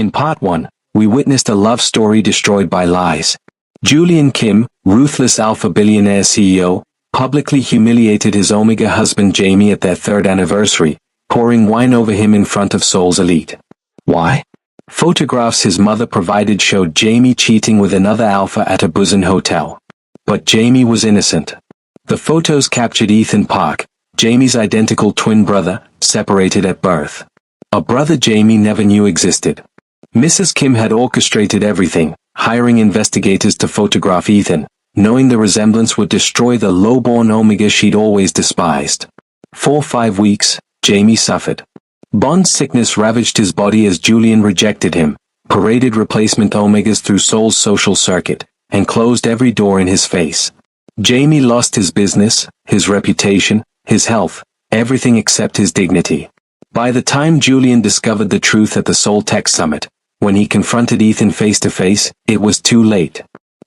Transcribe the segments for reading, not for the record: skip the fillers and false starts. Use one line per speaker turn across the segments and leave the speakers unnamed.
In part 1, we witnessed a love story destroyed by lies. Julian Kim, ruthless alpha billionaire CEO, publicly humiliated his Omega husband Jamie at their 3rd anniversary, pouring wine over him in front of Seoul's elite. Why? Photographs his mother provided showed Jamie cheating with another alpha at a Busan hotel. But Jamie was innocent. The photos captured Ethan Park, Jamie's identical twin brother, separated at birth. A brother Jamie never knew existed. Mrs. Kim had orchestrated everything, hiring investigators to photograph Ethan, knowing the resemblance would destroy the low-born Omega she'd always despised. For 5 weeks, Jamie suffered. Bond sickness ravaged his body as Julian rejected him, paraded replacement Omegas through Seoul's social circuit, and closed every door in his face. Jamie lost his business, his reputation, his health, everything except his dignity. By the time Julian discovered the truth at the Seoul Tech Summit, when he confronted Ethan face-to-face, it was too late.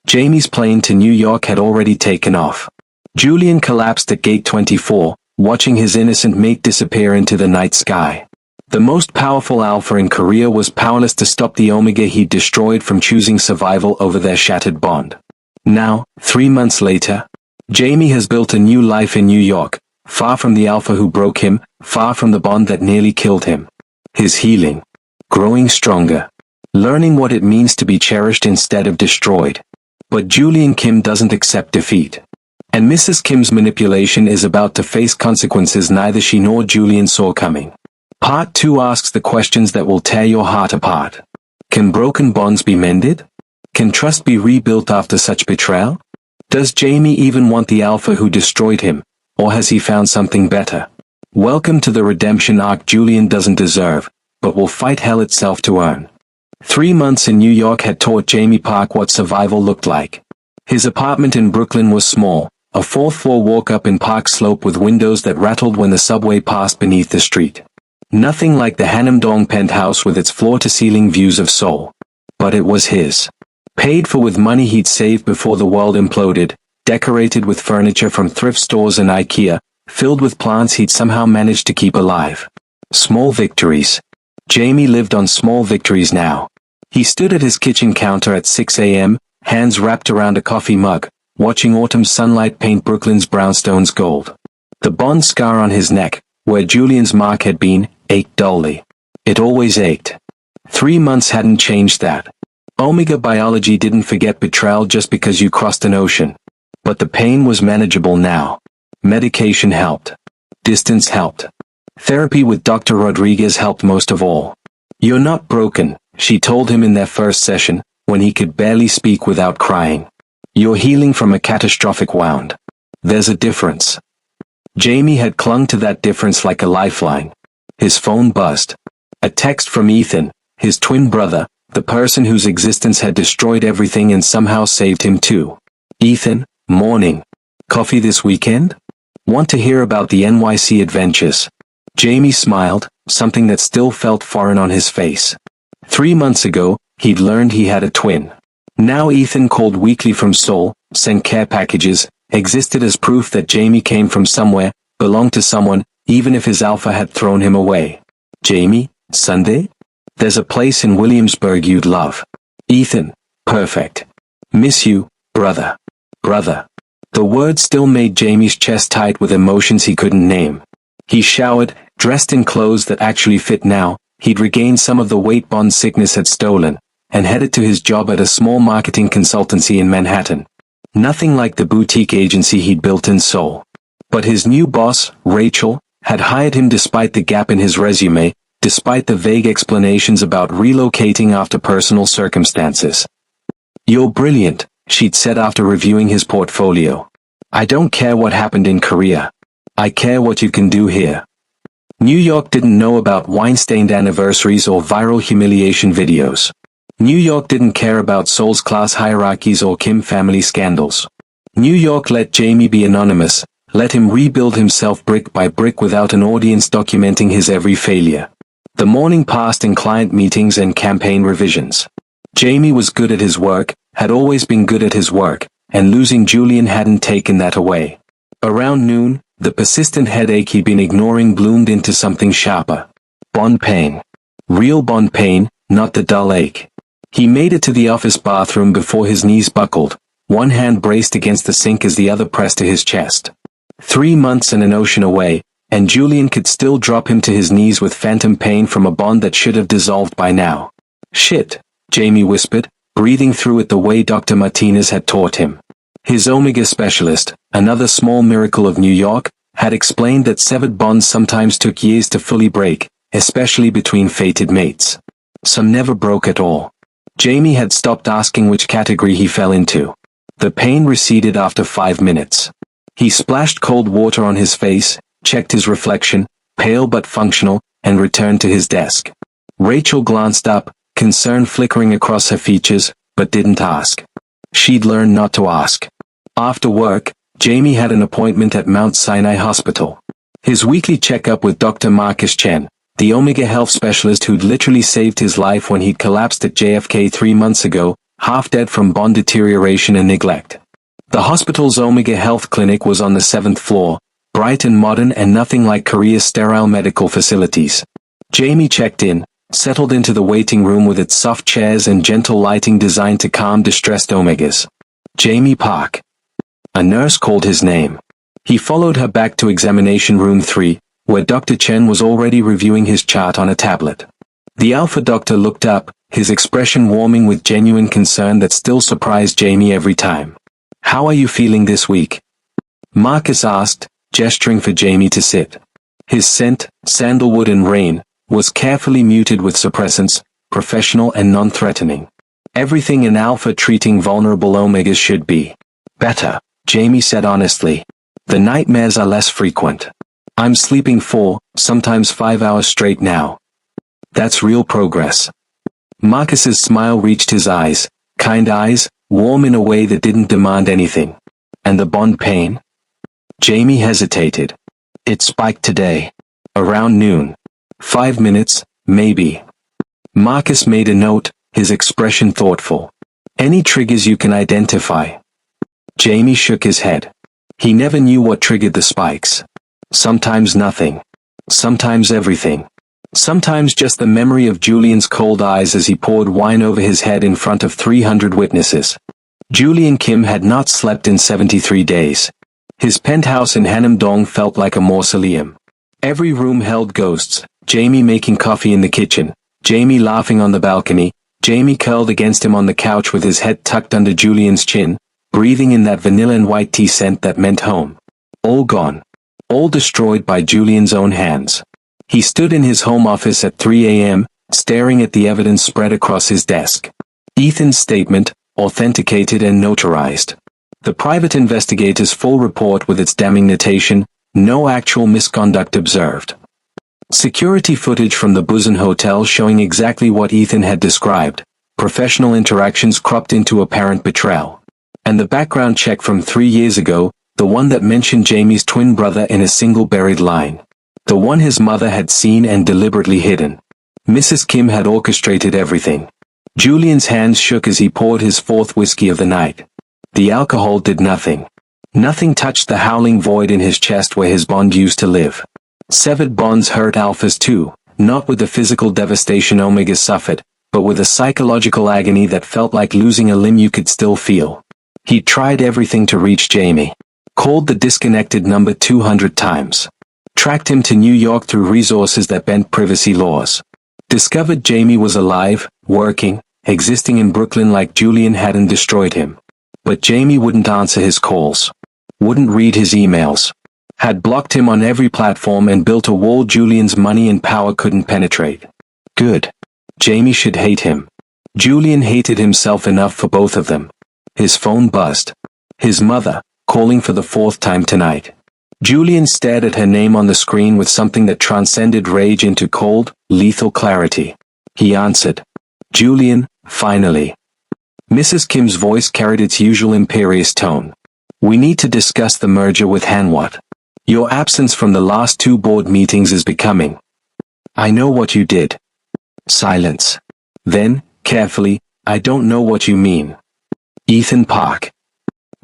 Jamie's plane to New York had already taken off. Julian collapsed at gate 24, watching his innocent mate disappear into the night sky. The most powerful alpha in Korea was powerless to stop the Omega he'd destroyed from choosing survival over their shattered bond. Now, 3 months later, Jamie has built a new life in New York, far from the alpha who broke him, far from the bond that nearly killed him. His healing. Growing stronger. Learning what it means to be cherished instead of destroyed. But Julian Kim doesn't accept defeat. And Mrs. Kim's manipulation is about to face consequences neither she nor Julian saw coming. Part 2 asks the questions that will tear your heart apart. Can broken bonds be mended? Can trust be rebuilt after such betrayal? Does Jamie even want the alpha who destroyed him, or has he found something better? Welcome to the redemption arc Julian doesn't deserve, but will fight hell itself to earn. 3 months in New York had taught Jamie Park what survival looked like. His apartment in Brooklyn was small, a 4th-floor walk-up in Park Slope with windows that rattled when the subway passed beneath the street. Nothing like the Hanam-dong penthouse with its floor-to-ceiling views of Seoul. But it was his. Paid for with money he'd saved before the world imploded, decorated with furniture from thrift stores and IKEA, filled with plants he'd somehow managed to keep alive. Small victories. Jamie lived on small victories now. He stood at his kitchen counter at 6 a.m., hands wrapped around a coffee mug, watching autumn sunlight paint Brooklyn's brownstones gold. The bond scar on his neck, where Julian's mark had been, ached dully. It always ached. 3 months hadn't changed that. Omega biology didn't forget betrayal just because you crossed an ocean. But the pain was manageable now. Medication helped. Distance helped. Therapy with Dr. Rodriguez helped most of all. "You're not broken," she told him in their first session, when he could barely speak without crying. "You're healing from a catastrophic wound. There's a difference." Jamie had clung to that difference like a lifeline. His phone buzzed. A text from Ethan, his twin brother, the person whose existence had destroyed everything and somehow saved him too. "Ethan, morning. Coffee this weekend? Want to hear about the NYC adventures?" Jamie smiled, something that still felt foreign on his face. 3 months ago, he'd learned he had a twin. Now Ethan called weekly from Seoul, sent care packages, existed as proof that Jamie came from somewhere, belonged to someone, even if his alpha had thrown him away. "Jamie, Sunday? There's a place in Williamsburg you'd love." "Ethan, perfect. Miss you, brother." Brother. The word still made Jamie's chest tight with emotions he couldn't name. He showered, dressed in clothes that actually fit now, he'd regained some of the weight bond sickness had stolen, and headed to his job at a small marketing consultancy in Manhattan. Nothing like the boutique agency he'd built in Seoul. But his new boss, Rachel, had hired him despite the gap in his resume, despite the vague explanations about relocating after personal circumstances. "You're brilliant," she'd said after reviewing his portfolio. "I don't care what happened in Korea. I care what you can do here." New York didn't know about wine-stained anniversaries or viral humiliation videos. New York didn't care about Seoul's class hierarchies or Kim family scandals. New York let Jamie be anonymous, let him rebuild himself brick by brick without an audience documenting his every failure. The morning passed in client meetings and campaign revisions. Jamie was good at his work, had always been good at his work, and losing Julian hadn't taken that away. Around noon, the persistent headache he'd been ignoring bloomed into something sharper. Bond pain. Real bond pain, not the dull ache. He made it to the office bathroom before his knees buckled, one hand braced against the sink as the other pressed to his chest. 3 months and an ocean away, and Julian could still drop him to his knees with phantom pain from a bond that should have dissolved by now. Shit, Jamie whispered, breathing through it the way Dr. Martinez had taught him. His Omega specialist, another small miracle of New York, had explained that severed bonds sometimes took years to fully break, especially between fated mates. Some never broke at all. Jamie had stopped asking which category he fell into. The pain receded after 5 minutes. He splashed cold water on his face, checked his reflection, pale but functional, and returned to his desk. Rachel glanced up, concern flickering across her features, but didn't ask. She'd learned not to ask. After work, Jamie had an appointment at Mount Sinai Hospital. His weekly checkup with Dr. Marcus Chen, the Omega health specialist who'd literally saved his life when he'd collapsed at JFK 3 months ago, half dead from bone deterioration and neglect. The hospital's Omega Health Clinic was on the 7th floor, bright and modern and nothing like Korea's sterile medical facilities. Jamie checked in, settled into the waiting room with its soft chairs and gentle lighting designed to calm distressed Omegas. Jamie Park. A nurse called his name. He followed her back to examination room 3, where Dr. Chen was already reviewing his chart on a tablet. The alpha doctor looked up, his expression warming with genuine concern that still surprised Jamie every time. "How are you feeling this week?" Marcus asked, gesturing for Jamie to sit. His scent, sandalwood and rain, was carefully muted with suppressants, professional and non-threatening. Everything an alpha treating vulnerable Omegas should be. "Better," Jamie said honestly. "The nightmares are less frequent. I'm sleeping 4, sometimes 5 hours straight now." "That's real progress." Marcus's smile reached his eyes, kind eyes, warm in a way that didn't demand anything. "And the bond pain?" Jamie hesitated. "It spiked today. Around noon. 5 minutes, maybe." Marcus made a note, his expression thoughtful. "Any triggers you can identify?" Jamie shook his head. He never knew what triggered the spikes. Sometimes nothing. Sometimes everything. Sometimes just the memory of Julian's cold eyes as he poured wine over his head in front of 300 witnesses. Julian Kim had not slept in 73 days. His penthouse in Hanam-dong felt like a mausoleum. Every room held ghosts, Jamie making coffee in the kitchen, Jamie laughing on the balcony, Jamie curled against him on the couch with his head tucked under Julian's chin, breathing in that vanilla and white tea scent that meant home. All gone. All destroyed by Julian's own hands. He stood in his home office at 3 a.m., staring at the evidence spread across his desk. Ethan's statement, authenticated and notarized. The private investigator's full report with its damning notation, "No actual misconduct observed." Security footage from the Busan Hotel showing exactly what Ethan had described, professional interactions cropped into apparent betrayal. And the background check from 3 years ago, the one that mentioned Jamie's twin brother in a single buried line. The one his mother had seen and deliberately hidden. Mrs. Kim had orchestrated everything. Julian's hands shook as he poured his 4th whiskey of the night. The alcohol did nothing. Nothing touched the howling void in his chest where his bond used to live. Severed bonds hurt alphas too, not with the physical devastation Omegas suffered, but with a psychological agony that felt like losing a limb you could still feel. He tried everything to reach Jamie. Called the disconnected number 200 times. Tracked him to New York through resources that bent privacy laws. Discovered Jamie was alive, working, existing in Brooklyn like Julian hadn't destroyed him. But Jamie wouldn't answer his calls. Wouldn't read his emails. Had blocked him on every platform and built a wall Julian's money and power couldn't penetrate. Good. Jamie should hate him. Julian hated himself enough for both of them. His phone buzzed. His mother, calling for the 4th time tonight. Julian stared at her name on the screen with something that transcended rage into cold, lethal clarity. He answered. "Julian, finally." Mrs. Kim's voice carried its usual imperious tone. "We need to discuss the merger with Hanwhat. Your absence from the last 2 board meetings is becoming. I know what you did." Silence. Then, carefully, "I don't know what you mean." "Ethan Park."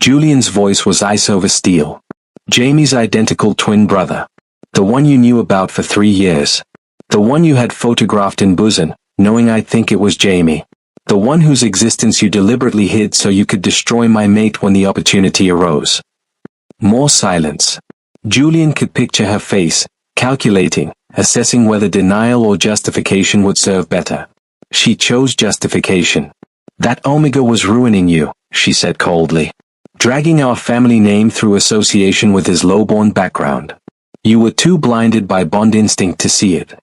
Julian's voice was ice over steel. "Jamie's identical twin brother. The one you knew about for 3 years. The one you had photographed in Busan, knowing I'd think it was Jamie. The one whose existence you deliberately hid so you could destroy my mate when the opportunity arose. More silence. Julian could picture her face, calculating, assessing whether denial or justification would serve better. She chose justification. That Omega was ruining you, she said coldly. Dragging our family name through association with his lowborn background. You were too blinded by bond instinct to see it.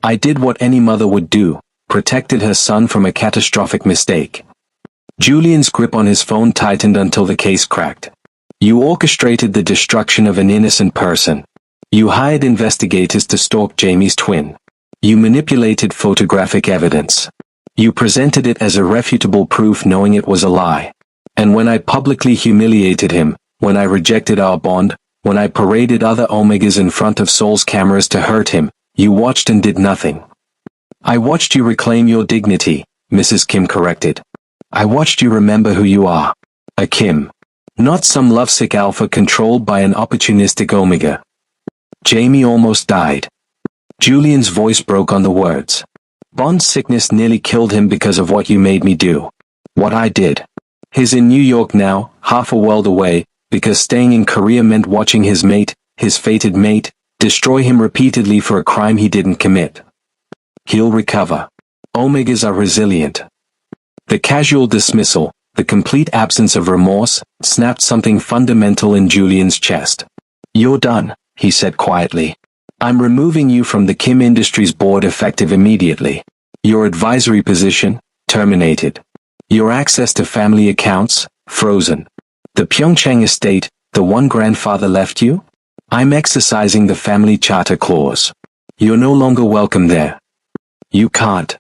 I did what any mother would do, protected her son from a catastrophic mistake. Julian's grip on his phone tightened until the case cracked. You orchestrated the destruction of an innocent person. You hired investigators to stalk Jamie's twin. You manipulated photographic evidence. You presented it as irrefutable proof knowing it was a lie. And when I publicly humiliated him, when I rejected our bond, when I paraded other Omegas in front of Saul's cameras to hurt him, you watched and did nothing. I watched you reclaim your dignity, Mrs. Kim corrected. I watched you remember who you are. A Kim. Not some lovesick alpha controlled by an opportunistic Omega. Jamie almost died. Julian's voice broke on the words. Bond sickness nearly killed him because of what you made me do. What I did. He's in New York now, half a world away, because staying in Korea meant watching his mate, his fated mate, destroy him repeatedly for a crime he didn't commit. He'll recover. Omegas are resilient. The casual dismissal, the complete absence of remorse, snapped something fundamental in Julian's chest. You're done, he said quietly. I'm removing you from the Kim Industries board effective immediately. Your advisory position, terminated. Your access to family accounts, frozen. The Pyeongchang estate, the one grandfather left you? I'm exercising the family charter clause. You're no longer welcome there. You can't.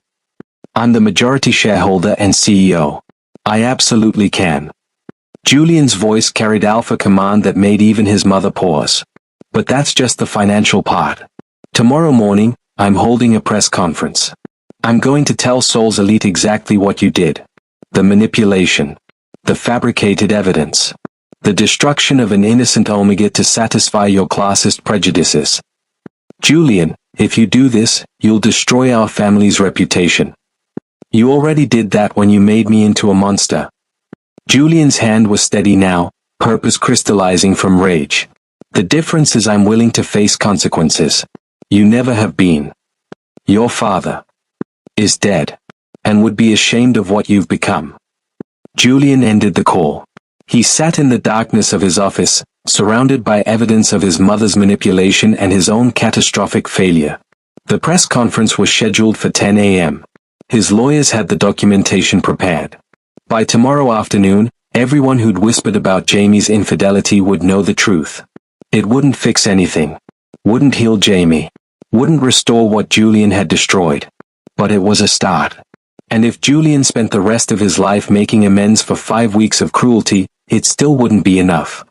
I'm the majority shareholder and CEO. I absolutely can. Julian's voice carried alpha command that made even his mother pause. But that's just the financial part. Tomorrow morning, I'm holding a press conference. I'm going to tell Seoul's elite exactly what you did. The manipulation. The fabricated evidence. The destruction of an innocent Omega to satisfy your classist prejudices. Julian, if you do this, you'll destroy our family's reputation. You already did that when you made me into a monster. Julian's hand was steady now, purpose crystallizing from rage. The difference is I'm willing to face consequences. You never have been. Your father is dead, and would be ashamed of what you've become. Julian ended the call. He sat in the darkness of his office, surrounded by evidence of his mother's manipulation and his own catastrophic failure. The press conference was scheduled for 10 a.m. His lawyers had the documentation prepared. By tomorrow afternoon, everyone who'd whispered about Jamie's infidelity would know the truth. It wouldn't fix anything. Wouldn't heal Jamie. Wouldn't restore what Julian had destroyed. But it was a start. And if Julian spent the rest of his life making amends for 5 weeks of cruelty, it still wouldn't be enough.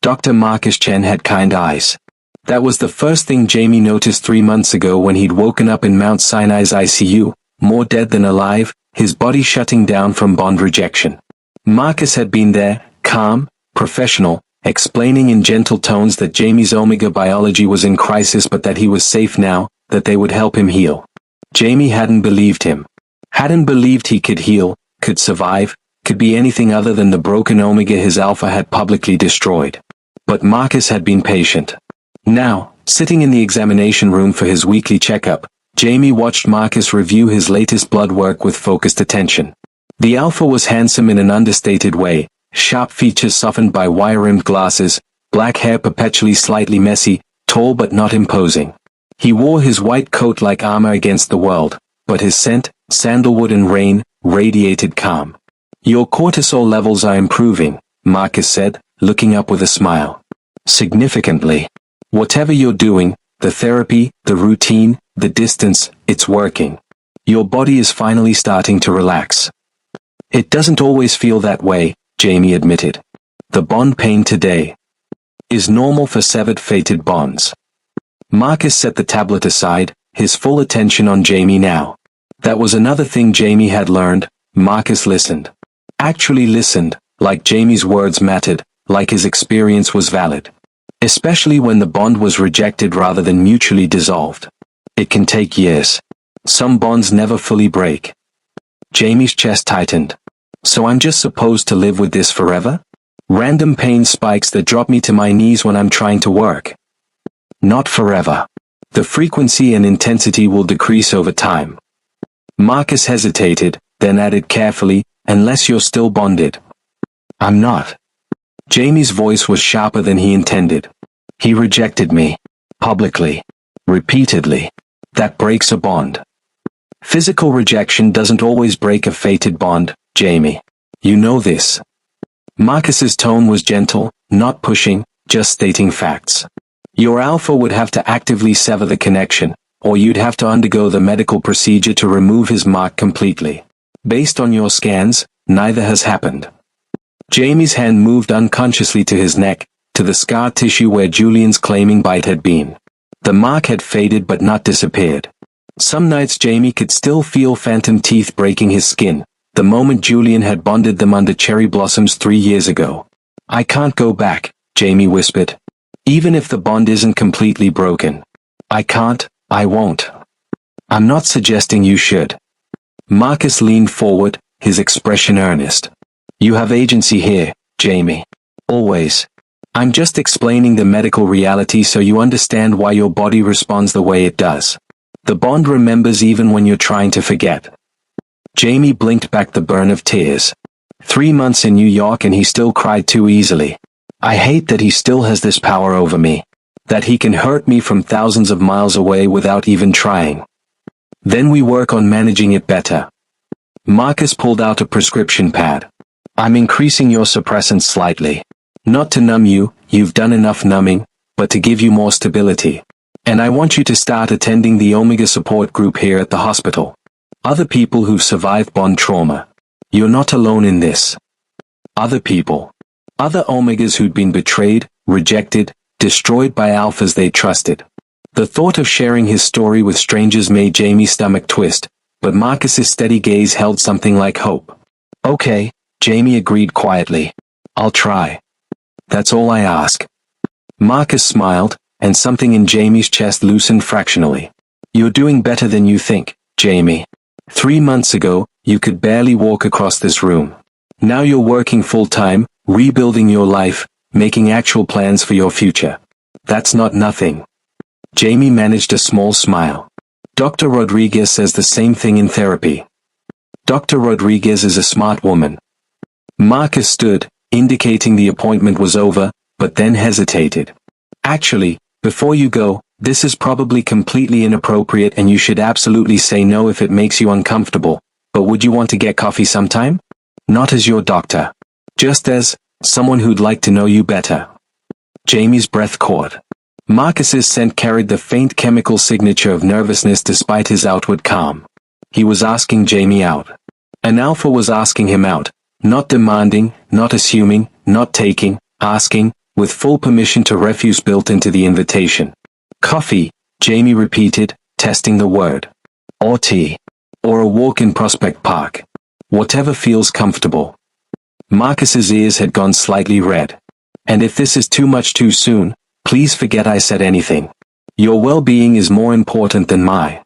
Dr. Marcus Chen had kind eyes. That was the first thing Jamie noticed 3 months ago when he'd woken up in Mount Sinai's ICU, more dead than alive, his body shutting down from bond rejection. Marcus had been there, calm, professional, explaining in gentle tones that Jamie's Omega biology was in crisis but that he was safe now, that they would help him heal. Jamie hadn't believed him. Hadn't believed he could heal, could survive, could be anything other than the broken Omega his alpha had publicly destroyed. But Marcus had been patient. Now, sitting in the examination room for his weekly checkup, Jamie watched Marcus review his latest blood work with focused attention. The alpha was handsome in an understated way, sharp features softened by wire-rimmed glasses, black hair perpetually slightly messy, tall but not imposing. He wore his white coat like armor against the world, but his scent, sandalwood and rain, radiated calm. Your cortisol levels are improving, Marcus said, looking up with a smile. Significantly. Whatever you're doing, the therapy, the routine, the distance, it's working. Your body is finally starting to relax. It doesn't always feel that way, Jamie admitted. The bond pain today is normal for severed fated bonds. Marcus set the tablet aside, his full attention on Jamie now. That was another thing Jamie had learned. Marcus listened. Actually listened, like Jamie's words mattered, like his experience was valid. Especially when the bond was rejected rather than mutually dissolved. It can take years. Some bonds never fully break. Jamie's chest tightened. So I'm just supposed to live with this forever? Random pain spikes that drop me to my knees when I'm trying to work. Not forever. The frequency and intensity will decrease over time. Marcus hesitated, then added carefully, unless you're still bonded. I'm not. Jamie's voice was sharper than he intended. He rejected me. Publicly. Repeatedly. That breaks a bond. Physical rejection doesn't always break a fated bond, Jamie. You know this. Marcus's tone was gentle, not pushing, just stating facts. Your alpha would have to actively sever the connection, or you'd have to undergo the medical procedure to remove his mark completely. Based on your scans, neither has happened. Jamie's hand moved unconsciously to his neck, to the scar tissue where Julian's claiming bite had been. The mark had faded but not disappeared. Some nights Jamie could still feel phantom teeth breaking his skin, the moment Julian had bonded them under cherry blossoms 3 years ago. I can't go back, Jamie whispered. Even if the bond isn't completely broken. I can't, I won't. I'm not suggesting you should. Marcus leaned forward, his expression earnest. You have agency here, Jamie. Always. I'm just explaining the medical reality so you understand why your body responds the way it does. The bond remembers even when you're trying to forget. Jamie blinked back the burn of tears. 3 months in New York and he still cried too easily. I hate that he still has this power over me. That he can hurt me from thousands of miles away without even trying. Then we work on managing it better. Marcus pulled out a prescription pad. I'm increasing your suppressants slightly. Not to numb you, you've done enough numbing, but to give you more stability. And I want you to start attending the Omega support group here at the hospital. Other people who've survived bond trauma. You're not alone in this. Other people. Other Omegas who'd been betrayed, rejected, destroyed by alphas they trusted. The thought of sharing his story with strangers made Jamie's stomach twist, but Marcus's steady gaze held something like hope. Okay, Jamie agreed quietly. I'll try. That's all I ask. Marcus smiled, and something in Jamie's chest loosened fractionally. You're doing better than you think, Jamie. 3 months ago, you could barely walk across this room. Now you're working full-time, rebuilding your life, making actual plans for your future. That's not nothing. Jamie managed a small smile. Dr. Rodriguez says the same thing in therapy. Dr. Rodriguez is a smart woman. Marcus stood, indicating the appointment was over, but then hesitated. Actually, before you go, this is probably completely inappropriate and you should absolutely say no if it makes you uncomfortable, but would you want to get coffee sometime? Not as your doctor. Just as someone who'd like to know you better. Jamie's breath caught. Marcus's scent carried the faint chemical signature of nervousness despite his outward calm. He was asking Jamie out. An alpha was asking him out, not demanding, not assuming, not taking, asking, with full permission to refuse built into the invitation. Coffee, Jamie repeated, testing the word. Or tea. Or a walk in Prospect Park. Whatever feels comfortable. Marcus's ears had gone slightly red. And if this is too much too soon, please forget I said anything. Your well-being is more important than my.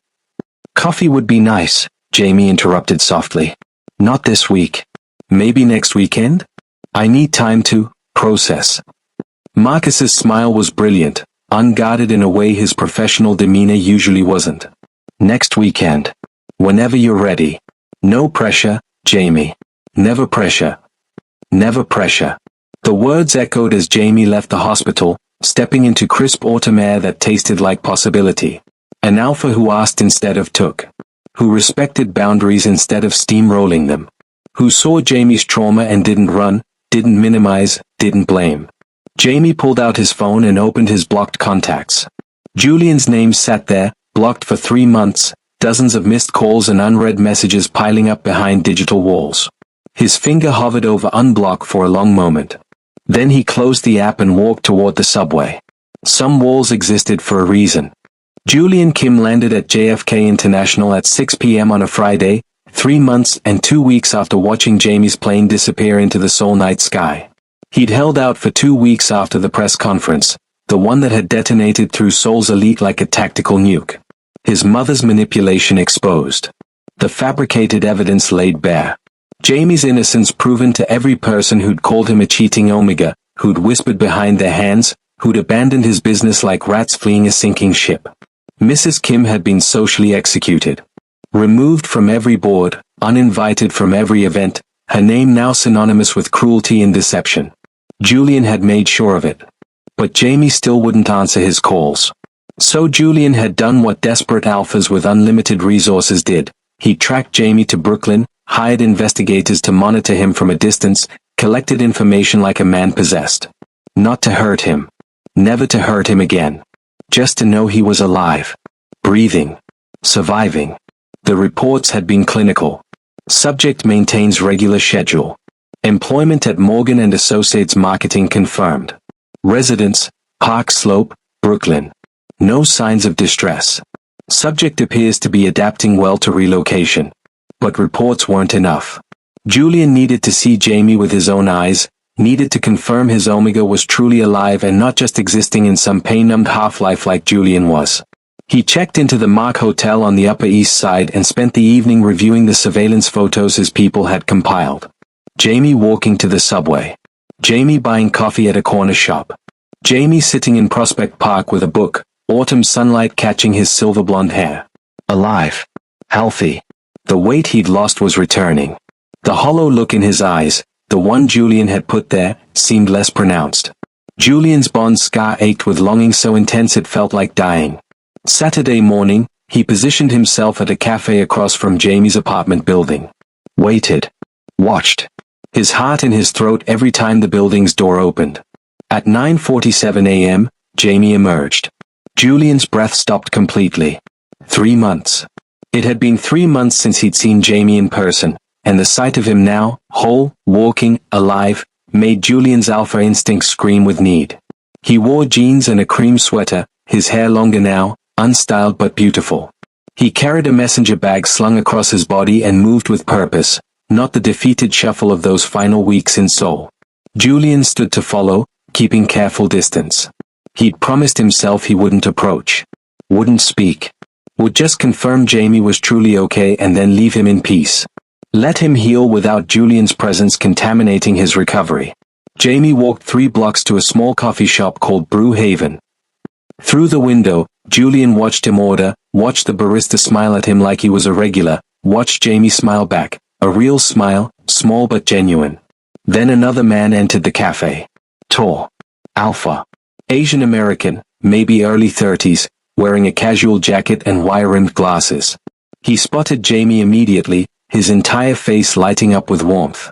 Coffee would be nice, Jamie interrupted softly. Not this week. Maybe next weekend? I need time to process. Marcus's smile was brilliant, unguarded in a way his professional demeanor usually wasn't. Next weekend. Whenever you're ready. No pressure, Jamie. Never pressure. Never pressure. The words echoed as Jamie left the hospital, stepping into crisp autumn air that tasted like possibility. An alpha who asked instead of took. Who respected boundaries instead of steamrolling them. Who saw Jamie's trauma and didn't run, didn't minimize, didn't blame. Jamie pulled out his phone and opened his blocked contacts. Julian's name sat there, blocked for 3 months, dozens of missed calls and unread messages piling up behind digital walls. His finger hovered over unblock for a long moment. Then he closed the app and walked toward the subway. Some walls existed for a reason. Julian Kim landed at JFK International at 6 p.m. on a Friday, 3 months and 2 weeks after watching Jamie's plane disappear into the Seoul night sky. He'd held out for 2 weeks after the press conference, the one that had detonated through Seoul's elite like a tactical nuke. His mother's manipulation exposed. The fabricated evidence laid bare. Jamie's innocence proven to every person who'd called him a cheating omega, who'd whispered behind their hands, who'd abandoned his business like rats fleeing a sinking ship. Mrs. Kim had been socially executed. Removed from every board, uninvited from every event, her name now synonymous with cruelty and deception. Julian had made sure of it. But Jamie still wouldn't answer his calls. So Julian had done what desperate alphas with unlimited resources did. He tracked Jamie to Brooklyn, hired investigators to monitor him from a distance, collected information like a man possessed. Not to hurt him. Never to hurt him again. Just to know he was alive. Breathing. Surviving. The reports had been clinical. Subject maintains regular schedule. Employment at Morgan and Associates Marketing confirmed. Residence, Park Slope, Brooklyn. No signs of distress. Subject appears to be adapting well to relocation. But reports weren't enough. Julian needed to see Jamie with his own eyes, needed to confirm his Omega was truly alive and not just existing in some pain-numbed half-life like Julian was. He checked into the Mark Hotel on the Upper East Side and spent the evening reviewing the surveillance photos his people had compiled. Jamie walking to the subway. Jamie buying coffee at a corner shop. Jamie sitting in Prospect Park with a book, autumn sunlight catching his silver blonde hair. Alive. Healthy. The weight he'd lost was returning. The hollow look in his eyes, the one Julian had put there, seemed less pronounced. Julian's Bond scar ached with longing so intense it felt like dying. Saturday morning, he positioned himself at a cafe across from Jamie's apartment building. Waited. Watched. His heart in his throat every time the building's door opened. At 9:47 a.m., Jamie emerged. Julian's breath stopped completely. 3 months. It had been 3 months since he'd seen Jamie in person, and the sight of him now, whole, walking, alive, made Julian's alpha instinct scream with need. He wore jeans and a cream sweater, his hair longer now, unstyled but beautiful. He carried a messenger bag slung across his body and moved with purpose, not the defeated shuffle of those final weeks in Seoul. Julian stood to follow, keeping careful distance. He'd promised himself he wouldn't approach. Wouldn't speak. Would just confirm Jamie was truly okay and then leave him in peace. Let him heal without Julian's presence contaminating his recovery. Jamie walked 3 blocks to a small coffee shop called Brew Haven. Through the window, Julian watched him order, watched the barista smile at him like he was a regular, watched Jamie smile back, a real smile, small but genuine. Then another man entered the cafe. Tall. Alpha. Asian American, maybe early 30s, wearing a casual jacket and wire-rimmed glasses. He spotted Jamie immediately, his entire face lighting up with warmth.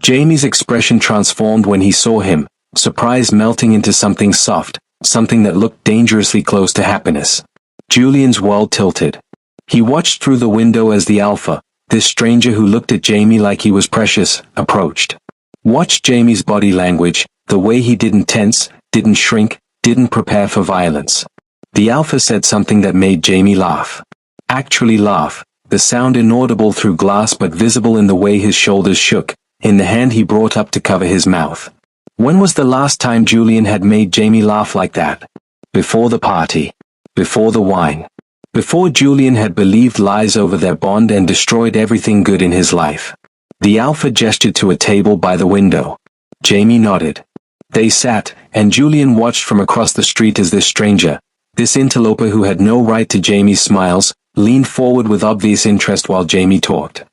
Jamie's expression transformed when he saw him, surprise melting into something soft, something that looked dangerously close to happiness. Julian's world tilted. He watched through the window as the alpha, this stranger who looked at Jamie like he was precious, approached. Watched Jamie's body language, the way he didn't tense, didn't shrink, didn't prepare for violence. The alpha said something that made Jamie laugh. Actually laugh, the sound inaudible through glass but visible in the way his shoulders shook, in the hand he brought up to cover his mouth. When was the last time Julian had made Jamie laugh like that? Before the party. Before the wine. Before Julian had believed lies over their bond and destroyed everything good in his life. The alpha gestured to a table by the window. Jamie nodded. They sat, and Julian watched from across the street as this stranger, this interloper who had no right to Jamie's smiles, leaned forward with obvious interest while Jamie talked.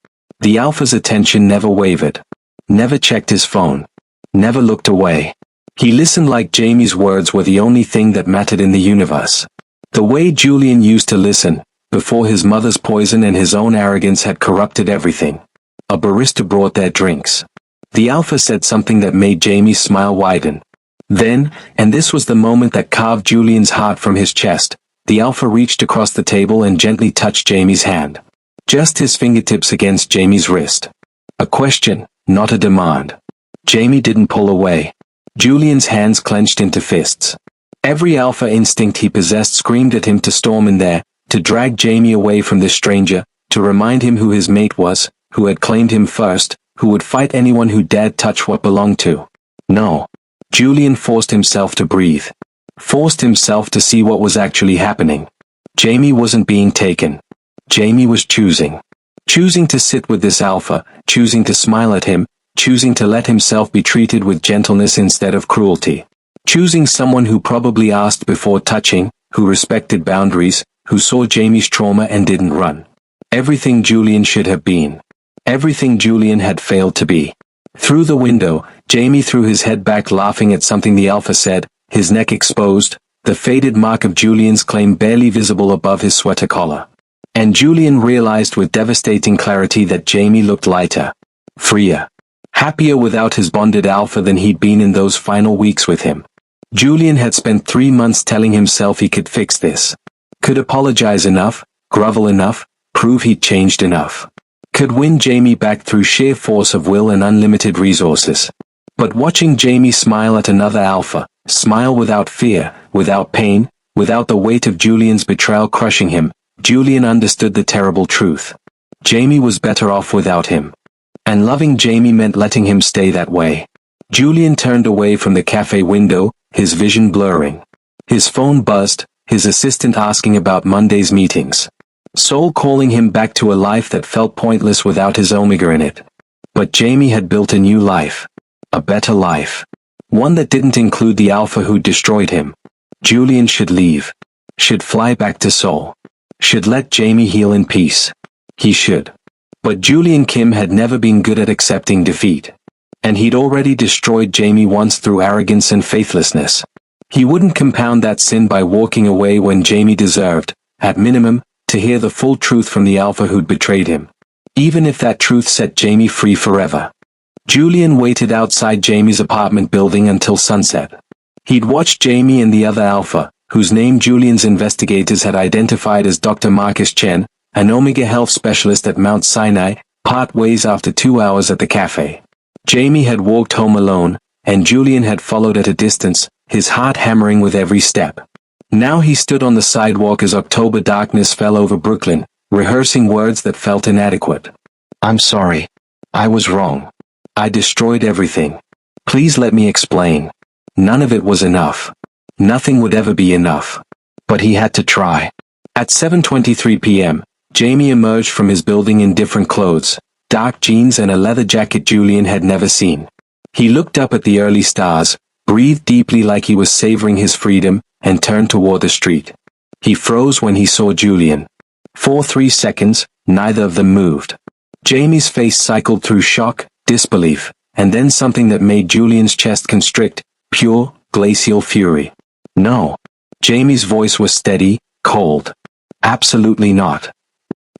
The alpha's attention never wavered. Never checked his phone. Never looked away. He listened like Jamie's words were the only thing that mattered in the universe. The way Julian used to listen, before his mother's poison and his own arrogance had corrupted everything. A barista brought their drinks. The alpha said something that made Jamie's smile widen. Then, and this was the moment that carved Julian's heart from his chest, the alpha reached across the table and gently touched Jamie's hand. Just his fingertips against Jamie's wrist. A question, not a demand. Jamie didn't pull away. Julian's hands clenched into fists. Every alpha instinct he possessed screamed at him to storm in there, to drag Jamie away from this stranger, to remind him who his mate was, who had claimed him first, who would fight anyone who dared touch what belonged to. No. Julian forced himself to breathe. Forced himself to see what was actually happening. Jamie wasn't being taken. Jamie was choosing. Choosing to sit with this alpha, choosing to smile at him, choosing to let himself be treated with gentleness instead of cruelty. Choosing someone who probably asked before touching, who respected boundaries, who saw Jamie's trauma and didn't run. Everything Julian should have been. Everything Julian had failed to be. Through the window, Jamie threw his head back laughing at something the alpha said, his neck exposed, the faded mark of Julian's claim barely visible above his sweater collar. And Julian realized with devastating clarity that Jamie looked lighter, freer, happier without his bonded alpha than he'd been in those final weeks with him. Julian had spent 3 months telling himself he could fix this. Could apologize enough, grovel enough, prove he'd changed enough. Could win Jamie back through sheer force of will and unlimited resources. But watching Jamie smile at another alpha, smile without fear, without pain, without the weight of Julian's betrayal crushing him, Julian understood the terrible truth. Jamie was better off without him. And loving Jamie meant letting him stay that way. Julian turned away from the cafe window, his vision blurring. His phone buzzed, his assistant asking about Monday's meetings. Soul calling him back to a life that felt pointless without his Omega in it. But Jamie had built a new life. A better life. One that didn't include the alpha who destroyed him. Julian should leave. Should fly back to Seoul. Should let Jamie heal in peace. He should. But Julian Kim had never been good at accepting defeat. And he'd already destroyed Jamie once through arrogance and faithlessness. He wouldn't compound that sin by walking away when Jamie deserved, at minimum, to hear the full truth from the alpha who'd betrayed him. Even if that truth set Jamie free forever. Julian waited outside Jamie's apartment building until sunset. He'd watched Jamie and the other alpha, whose name Julian's investigators had identified as Dr. Marcus Chen, an Omega health specialist at Mount Sinai, part ways after 2 hours at the cafe. Jamie had walked home alone, and Julian had followed at a distance, his heart hammering with every step. Now he stood on the sidewalk as October darkness fell over Brooklyn, rehearsing words that felt inadequate. I'm sorry. I was wrong. I destroyed everything. Please let me explain. None of it was enough. Nothing would ever be enough. But he had to try. At 7:23 p.m., Jamie emerged from his building in different clothes, dark jeans and a leather jacket Julian had never seen. He looked up at the early stars, breathed deeply like he was savoring his freedom, and turned toward the street. He froze when he saw Julian. For 3 seconds, neither of them moved. Jamie's face cycled through shock, disbelief, and then something that made Julian's chest constrict, pure, glacial fury. No. Jamie's voice was steady, cold. Absolutely not.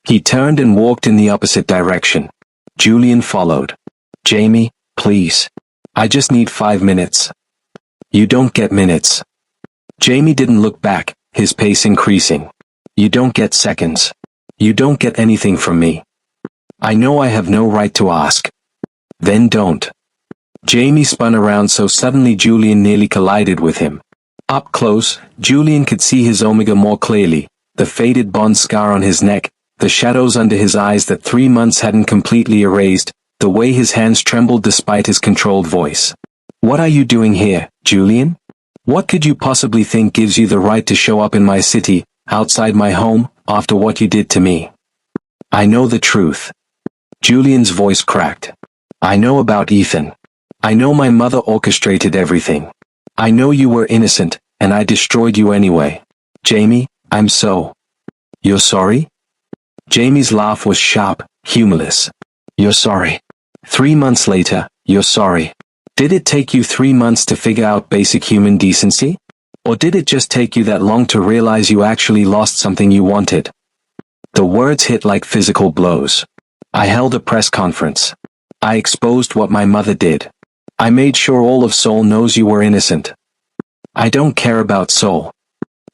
He turned and walked in the opposite direction. Julian followed. Jamie, please. I just need 5 minutes. You don't get minutes. Jamie didn't look back, his pace increasing. You don't get seconds. You don't get anything from me. I know I have no right to ask. Then don't. Jamie spun around so suddenly Julian nearly collided with him. Up close, Julian could see his Omega more clearly, the faded Bond scar on his neck, the shadows under his eyes that 3 months hadn't completely erased, the way his hands trembled despite his controlled voice. What are you doing here, Julian? What could you possibly think gives you the right to show up in my city, outside my home, after what you did to me? I know the truth. Julian's voice cracked. I know about Ethan. I know my mother orchestrated everything. I know you were innocent, and I destroyed you anyway. Jamie, I'm so. You're sorry? Jamie's laugh was sharp, humorless. You're sorry. 3 months later, you're sorry. Did it take you 3 months to figure out basic human decency? Or did it just take you that long to realize you actually lost something you wanted? The words hit like physical blows. I held a press conference. I exposed what my mother did. I made sure all of Seoul knows you were innocent. I don't care about Seoul.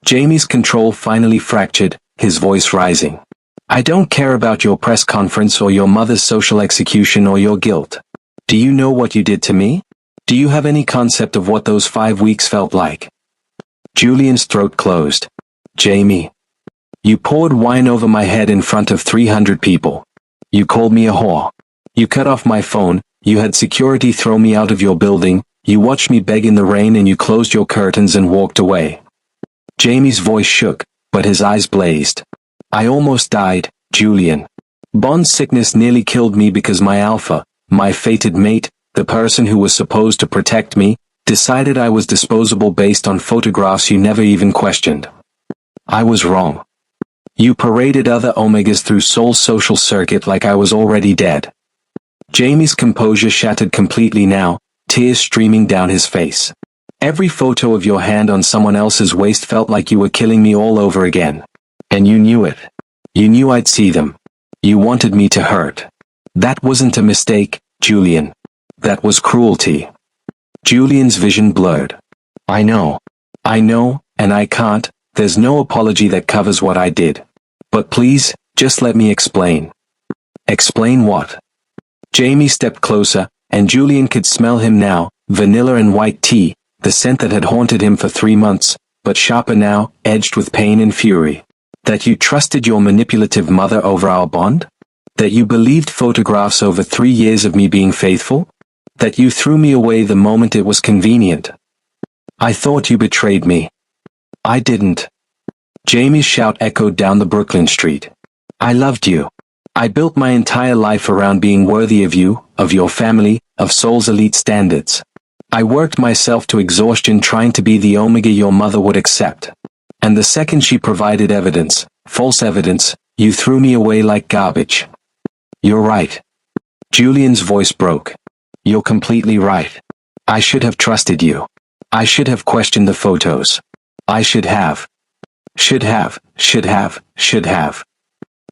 Jamie's control finally fractured, his voice rising. I don't care about your press conference or your mother's social execution or your guilt. Do you know what you did to me? Do you have any concept of what those 5 weeks felt like? Julian's throat closed. Jamie. You poured wine over my head in front of 300 people. You called me a whore. You cut off my phone, you had security throw me out of your building, you watched me beg in the rain and you closed your curtains and walked away. Jamie's voice shook, but his eyes blazed. I almost died, Julian. Bond sickness nearly killed me because my alpha, my fated mate, the person who was supposed to protect me, decided I was disposable based on photographs you never even questioned. I was wrong. You paraded other Omegas through Soul's social circuit like I was already dead. Jamie's composure shattered completely now, tears streaming down his face. Every photo of your hand on someone else's waist felt like you were killing me all over again. And you knew it. You knew I'd see them. You wanted me to hurt. That wasn't a mistake, Julian. That was cruelty. Julian's vision blurred. I know, and I can't, there's no apology that covers what I did. But please, just let me explain. Explain what? Jamie stepped closer, and Julian could smell him now, vanilla and white tea, the scent that had haunted him for 3 months, but sharper now, edged with pain and fury. That you trusted your manipulative mother over our bond? That you believed photographs over 3 years of me being faithful? That you threw me away the moment it was convenient? I thought you betrayed me. I didn't. Jamie's shout echoed down the Brooklyn street. I loved you. I built my entire life around being worthy of you, of your family, of Soul's elite standards. I worked myself to exhaustion trying to be the Omega your mother would accept. And the second she provided evidence, false evidence, you threw me away like garbage. You're right. Julian's voice broke. You're completely right. I should have trusted you. I should have questioned the photos. I should have. Should have.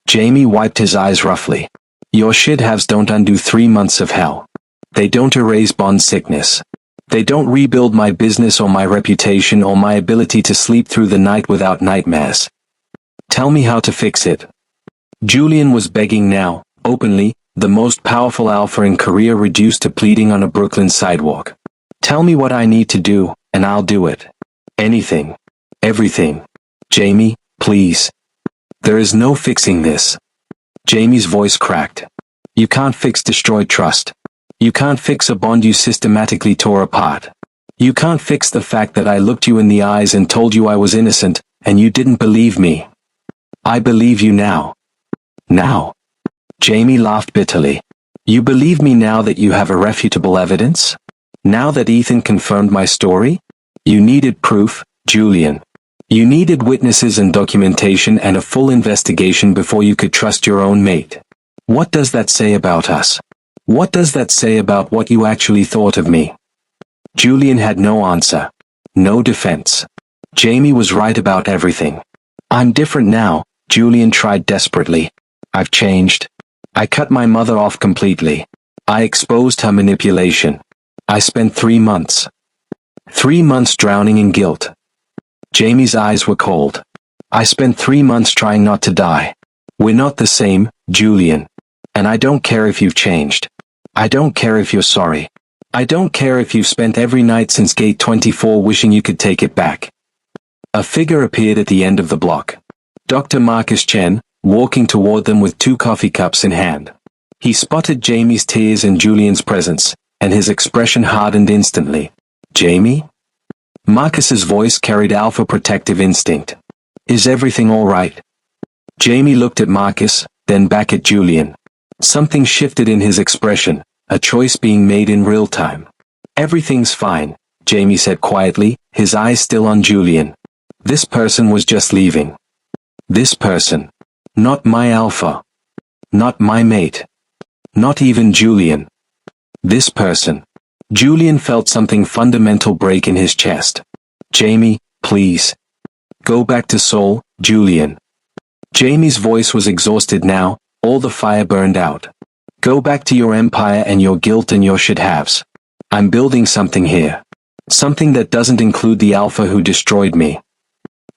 Jamie wiped his eyes roughly. Your should-haves don't undo 3 months of hell. They don't erase Bond sickness. They don't rebuild my business or my reputation or my ability to sleep through the night without nightmares. Tell me how to fix it. Julian was begging now, openly, the most powerful alpha in Korea reduced to pleading on a Brooklyn sidewalk. Tell me what I need to do, and I'll do it. Anything. Everything. Jamie, please. There is no fixing this. Jamie's voice cracked. You can't fix destroyed trust. You can't fix a bond you systematically tore apart. You can't fix the fact that I looked you in the eyes and told you I was innocent, and you didn't believe me. I believe you now. Now. Jamie laughed bitterly. You believe me now that you have irrefutable evidence? Now that Ethan confirmed my story? You needed proof, Julian. You needed witnesses and documentation and a full investigation before you could trust your own mate. What does that say about us? What does that say about what you actually thought of me? Julian had no answer. No defense. Jamie was right about everything. I'm different now, Julian tried desperately. I've changed. I cut my mother off completely. I exposed her manipulation. I spent 3 months. 3 months drowning in guilt. Jamie's eyes were cold. I spent 3 months trying not to die. We're not the same, Julian. And I don't care if you've changed. I don't care if you're sorry. I don't care if you've spent every night since Gate 24 wishing you could take it back. A figure appeared at the end of the block. Dr. Marcus Chen, walking toward them with 2 coffee cups in hand. He spotted Jamie's tears in Julian's presence, and his expression hardened instantly. Jamie? Marcus's voice carried alpha protective instinct. Is everything all right? Jamie looked at Marcus, then back at Julian. Something shifted in his expression, a choice being made in real time. Everything's fine, Jamie said quietly, his eyes still on Julian. This person was just leaving. This person. Not my alpha. Not my mate. Not even Julian. This person. Julian felt something fundamental break in his chest. Jamie, please. Go back to Soul, Julian. Jamie's voice was exhausted now, all the fire burned out. Go back to your empire and your guilt and your should-haves. I'm building something here. Something that doesn't include the alpha who destroyed me.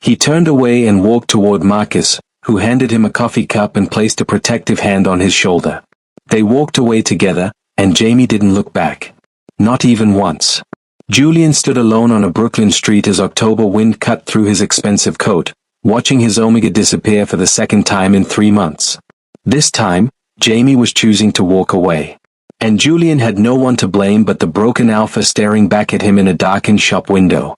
He turned away and walked toward Marcus, who handed him a coffee cup and placed a protective hand on his shoulder. They walked away together, and Jamie didn't look back. Not even once. Julian stood alone on a Brooklyn street as October wind cut through his expensive coat, watching his Omega disappear for the second time in 3 months. This time, Jamie was choosing to walk away. And Julian had no one to blame but the broken alpha staring back at him in a darkened shop window.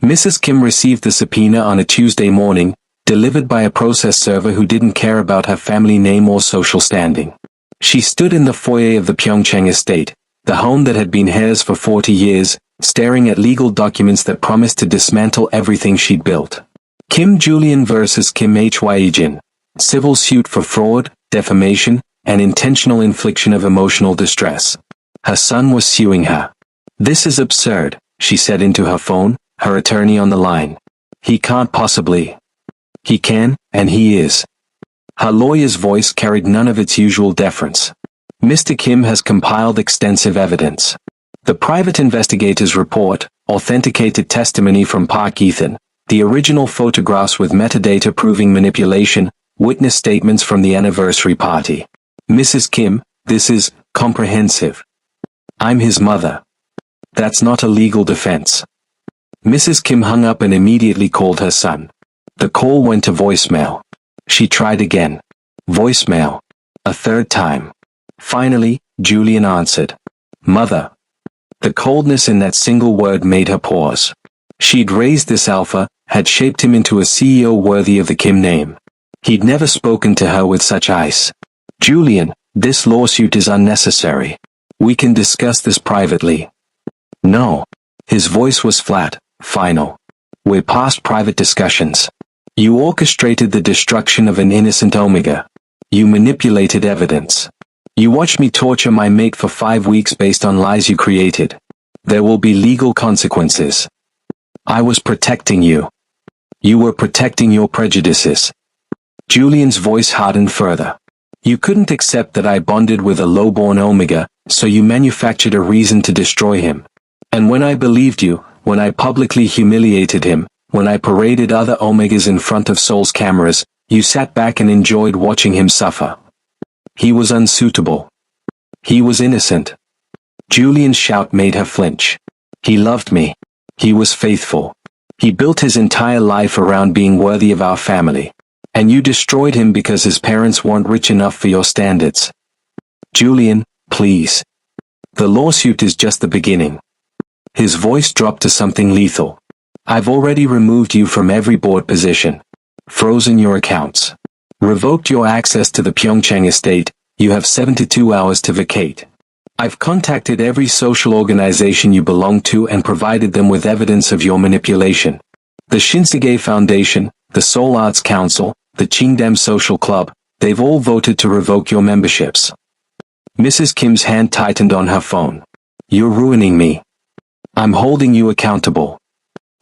Mrs. Kim received the subpoena on a Tuesday morning, delivered by a process server who didn't care about her family name or social standing. She stood in the foyer of the Pyeongchang estate, the home that had been hers for 40 years, staring at legal documents that promised to dismantle everything she'd built. Kim Julian versus Kim Hyejin. Civil suit for fraud, defamation, and intentional infliction of emotional distress. Her son was suing her. "This is absurd," she said into her phone, her attorney on the line. "He can't possibly." "He can, and he is." Her lawyer's voice carried none of its usual deference. "Mr. Kim has compiled extensive evidence. The private investigator's report, authenticated testimony from Park Ethan, the original photographs with metadata proving manipulation, witness statements from the anniversary party. Mrs. Kim, this is comprehensive. I'm his mother. That's not a legal defense." Mrs. Kim hung up and immediately called her son. The call went to voicemail. She tried again. Voicemail. A third time. Finally, Julian answered. "Mother." The coldness in that single word made her pause. She'd raised this alpha, had shaped him into a CEO worthy of the Kim name. He'd never spoken to her with such ice. "Julian, this lawsuit is unnecessary. We can discuss this privately." "No." His voice was flat, final. "We're past private discussions. You orchestrated the destruction of an innocent Omega. You manipulated evidence. You watched me torture my mate for 5 weeks based on lies you created. There will be legal consequences. I was protecting you. You were protecting your prejudices." Julian's voice hardened further. "You couldn't accept that I bonded with a lowborn Omega, so you manufactured a reason to destroy him. And when I believed you, when I publicly humiliated him, when I paraded other Omegas in front of Seoul's cameras, you sat back and enjoyed watching him suffer. He was unsuitable. He was innocent." Julian's shout made her flinch. "He loved me. He was faithful. He built his entire life around being worthy of our family. And you destroyed him because his parents weren't rich enough for your standards. Julian, please. The lawsuit is just the beginning." His voice dropped to something lethal. "I've already removed you from every board position. Frozen your accounts. Revoked your access to the Pyeongchang estate. You have 72 hours to vacate. I've contacted every social organization you belong to and provided them with evidence of your manipulation. The Shinsegae Foundation, the Seoul Arts Council, the Qingdam Social Club, they've all voted to revoke your memberships." Mrs. Kim's hand tightened on her phone. "You're ruining me. I'm holding you accountable."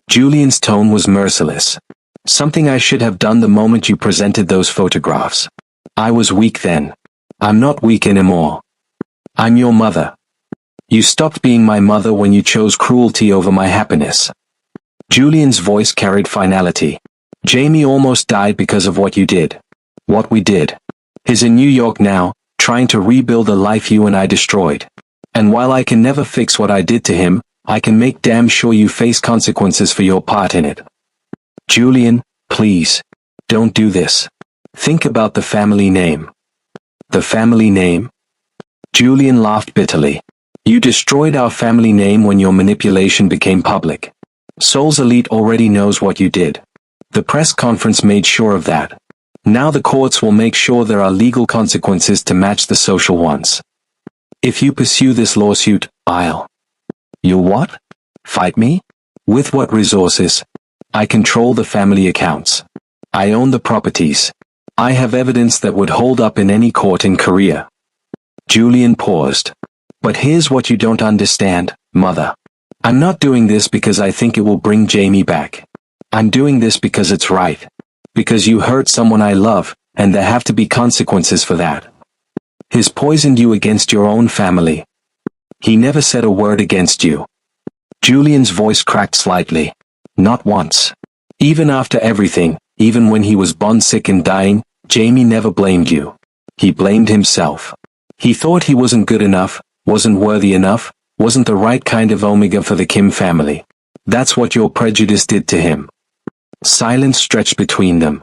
Julian's tone was merciless. "Something I should have done the moment you presented those photographs. I was weak then. I'm not weak anymore. I'm your mother. You stopped being my mother when you chose cruelty over my happiness." Julian's voice carried finality. "Jamie almost died because of what you did. What we did. He's in New York now, trying to rebuild a life you and I destroyed. And while I can never fix what I did to him, I can make damn sure you face consequences for your part in it. Julian, please. Don't do this. Think about the family name." "The family name?" Julian laughed bitterly. "You destroyed our family name when your manipulation became public. Seoul's elite already knows what you did. The press conference made sure of that. Now the courts will make sure there are legal consequences to match the social ones. If you pursue this lawsuit, I'll..." "You'll what? Fight me? With what resources? I control the family accounts. I own the properties. I have evidence that would hold up in any court in Korea." Julian paused. "But here's what you don't understand, Mother. I'm not doing this because I think it will bring Jamie back. I'm doing this because it's right. Because you hurt someone I love, and there have to be consequences for that. He's poisoned you against your own family. He never said a word against you." Julian's voice cracked slightly. "Not once. Even after everything, even when he was bone sick and dying, Jamie never blamed you. He blamed himself. He thought he wasn't good enough, wasn't worthy enough, wasn't the right kind of Omega for the Kim family. That's what your prejudice did to him." Silence stretched between them.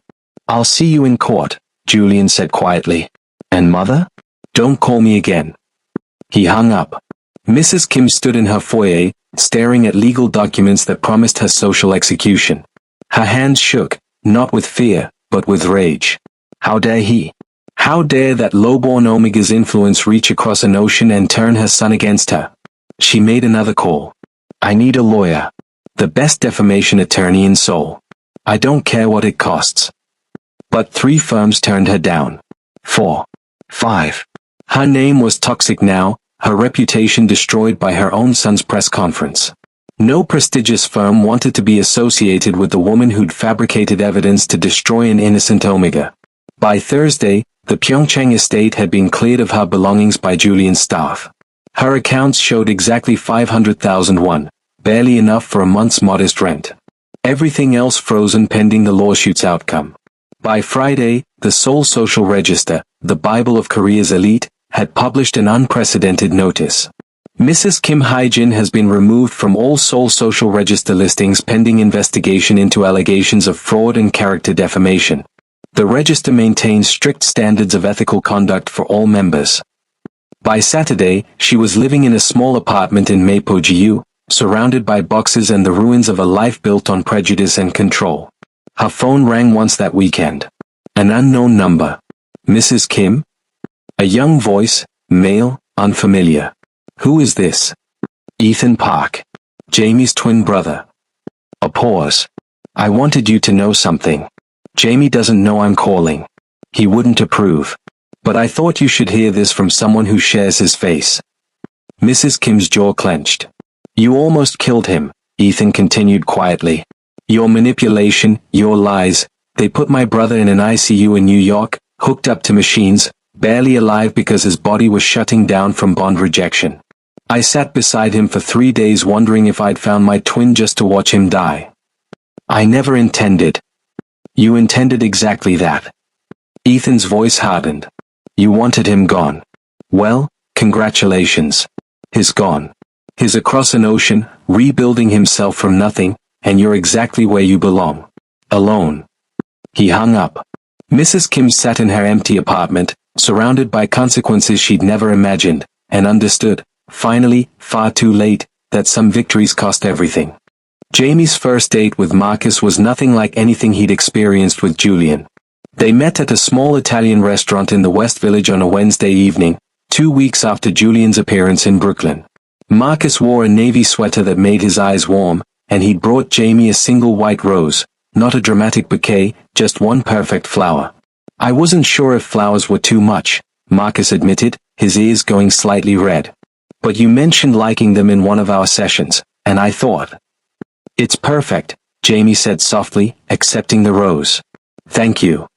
"I'll see you in court," Julian said quietly. "And Mother? Don't call me again." He hung up. Mrs. Kim stood in her foyer, staring at legal documents that promised her social execution. Her hands shook, Not with fear, but with rage. How dare he? How dare that lowborn Omega's influence reach across an ocean and turn her son against her? She made another call. I need a lawyer. The best defamation attorney in Seoul. I don't care what it costs. But 3 firms turned her down. 4. 5. Her name was toxic now, her reputation destroyed by her own son's press conference. No prestigious firm wanted to be associated with the woman who'd fabricated evidence to destroy an innocent Omega. By Thursday, the Pyeongchang estate had been cleared of her belongings by Julian's staff. Her accounts showed exactly 500,000 won, barely enough for a month's modest rent. Everything else frozen pending the lawsuit's outcome. By Friday, the Seoul Social Register, the Bible of Korea's elite, had published an unprecedented notice. Mrs. Kim Hye-jin has been removed from all Seoul Social Register listings pending investigation into allegations of fraud and character defamation. The register maintains strict standards of ethical conduct for all members. By Saturday, she was living in a small apartment in Mapo-gu, surrounded by boxes and the ruins of a life built on prejudice and control. Her phone rang once that weekend. An unknown number. Mrs. Kim? A young voice, male, unfamiliar. Who is this? Ethan Park. Jamie's twin brother. A pause. I wanted you to know something. Jamie doesn't know I'm calling. He wouldn't approve. But I thought you should hear this from someone who shares his face. Mrs. Kim's jaw clenched. You almost killed him, Ethan continued quietly. Your manipulation, your lies, they put my brother in an ICU in New York, hooked up to machines, barely alive because his body was shutting down from bond rejection. I sat beside him for 3 days wondering if I'd found my twin just to watch him die. I never intended. You intended exactly that. Ethan's voice hardened. You wanted him gone. Well, congratulations. He's gone. He's across an ocean, rebuilding himself from nothing, and you're exactly where you belong. Alone. He hung up. Mrs. Kim sat in her empty apartment, surrounded by consequences she'd never imagined, and understood, finally, far too late, that some victories cost everything. Jamie's first date with Marcus was nothing like anything he'd experienced with Julian. They met at a small Italian restaurant in the West Village on a Wednesday evening, 2 weeks after Julian's appearance in Brooklyn. Marcus wore a navy sweater that made his eyes warm, and he'd brought Jamie a single white rose, not a dramatic bouquet, just one perfect flower. I wasn't sure if flowers were too much, Marcus admitted, his ears going slightly red. But you mentioned liking them in one of our sessions, and I thought. It's perfect, Jamie said softly, accepting the rose. Thank you.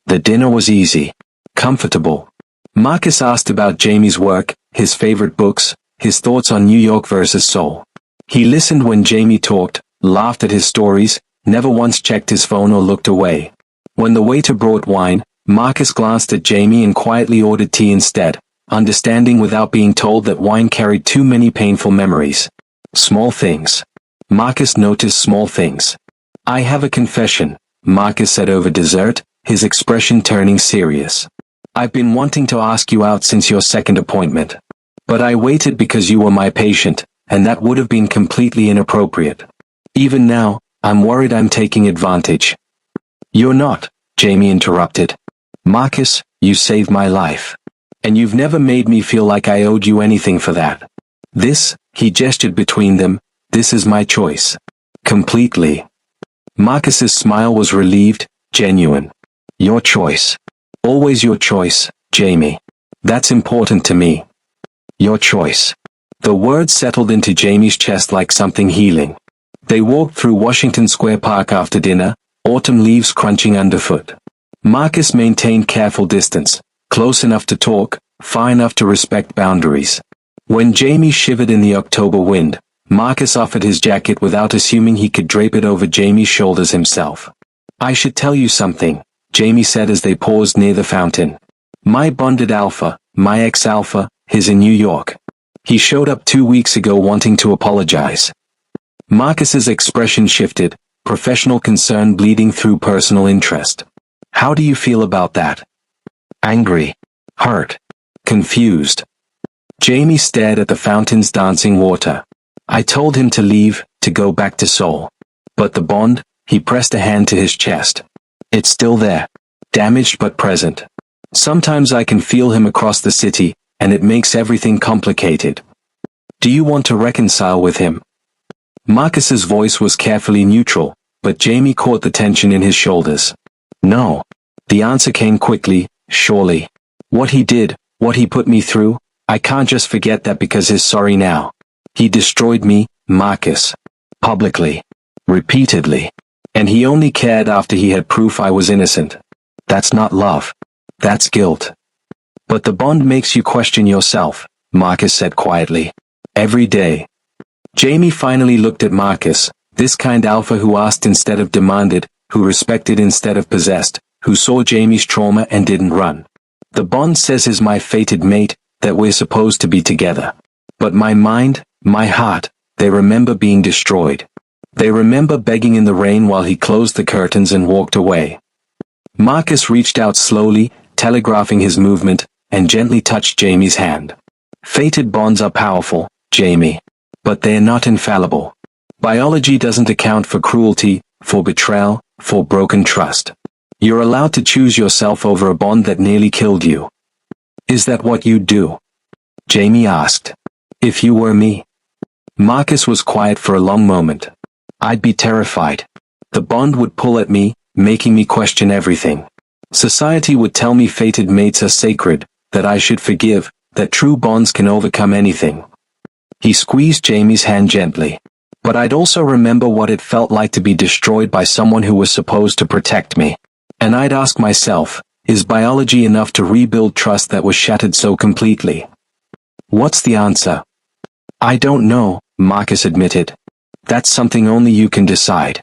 The dinner was easy. Comfortable. Marcus asked about Jamie's work, his favorite books, his thoughts on New York versus Seoul. He listened when Jamie talked, laughed at his stories, never once checked his phone or looked away. When the waiter brought wine, Marcus glanced at Jamie and quietly ordered tea instead, understanding without being told that wine carried too many painful memories. Small things. Marcus noticed small things. I have a confession, Marcus said over dessert, his expression turning serious. I've been wanting to ask you out since your second appointment. But I waited because you were my patient, and that would have been completely inappropriate. Even now, I'm worried I'm taking advantage. You're not, Jamie interrupted. Marcus, you saved my life. And you've never made me feel like I owed you anything for that. This, he gestured between them, this is my choice. Completely. Marcus's smile was relieved, genuine. Your choice. Always your choice, Jamie. That's important to me. Your choice. The words settled into Jamie's chest like something healing. They walked through Washington Square Park after dinner, autumn leaves crunching underfoot. Marcus maintained careful distance, close enough to talk, far enough to respect boundaries. When Jamie shivered in the October wind, Marcus offered his jacket without assuming he could drape it over Jamie's shoulders himself. I should tell you something, Jamie said as they paused near the fountain. My bonded alpha, my ex-alpha, is in New York. He showed up 2 weeks ago wanting to apologize. Marcus's expression shifted, professional concern bleeding through personal interest. How do you feel about that? Angry. Hurt. Confused. Jamie stared at the fountain's dancing water. I told him to leave, to go back to Seoul. But the bond, he pressed a hand to his chest. It's still there. Damaged but present. Sometimes I can feel him across the city, and it makes everything complicated. Do you want to reconcile with him? Marcus's voice was carefully neutral, but Jamie caught the tension in his shoulders. No. The answer came quickly, surely. What he did, what he put me through, I can't just forget that because he's sorry now. He destroyed me, Marcus. Publicly. Repeatedly. And he only cared after he had proof I was innocent. That's not love. That's guilt. But the bond makes you question yourself, Marcus said quietly. Every day. Jamie finally looked at Marcus, this kind alpha who asked instead of demanded, who respected instead of possessed, who saw Jamie's trauma and didn't run. The bond says he's my fated mate, that we're supposed to be together. But my mind, my heart, they remember being destroyed. They remember begging in the rain while he closed the curtains and walked away. Marcus reached out slowly, telegraphing his movement, and gently touched Jamie's hand. Fated bonds are powerful, Jamie. But they're not infallible. Biology doesn't account for cruelty, for betrayal, for broken trust. You're allowed to choose yourself over a bond that nearly killed you. Is that what you'd do? Jamie asked. If you were me? Marcus was quiet for a long moment. I'd be terrified. The bond would pull at me, making me question everything. Society would tell me fated mates are sacred, that I should forgive, that true bonds can overcome anything. He squeezed Jamie's hand gently. But I'd also remember what it felt like to be destroyed by someone who was supposed to protect me. And I'd ask myself, is biology enough to rebuild trust that was shattered so completely? What's the answer? I don't know, Marcus admitted. That's something only you can decide.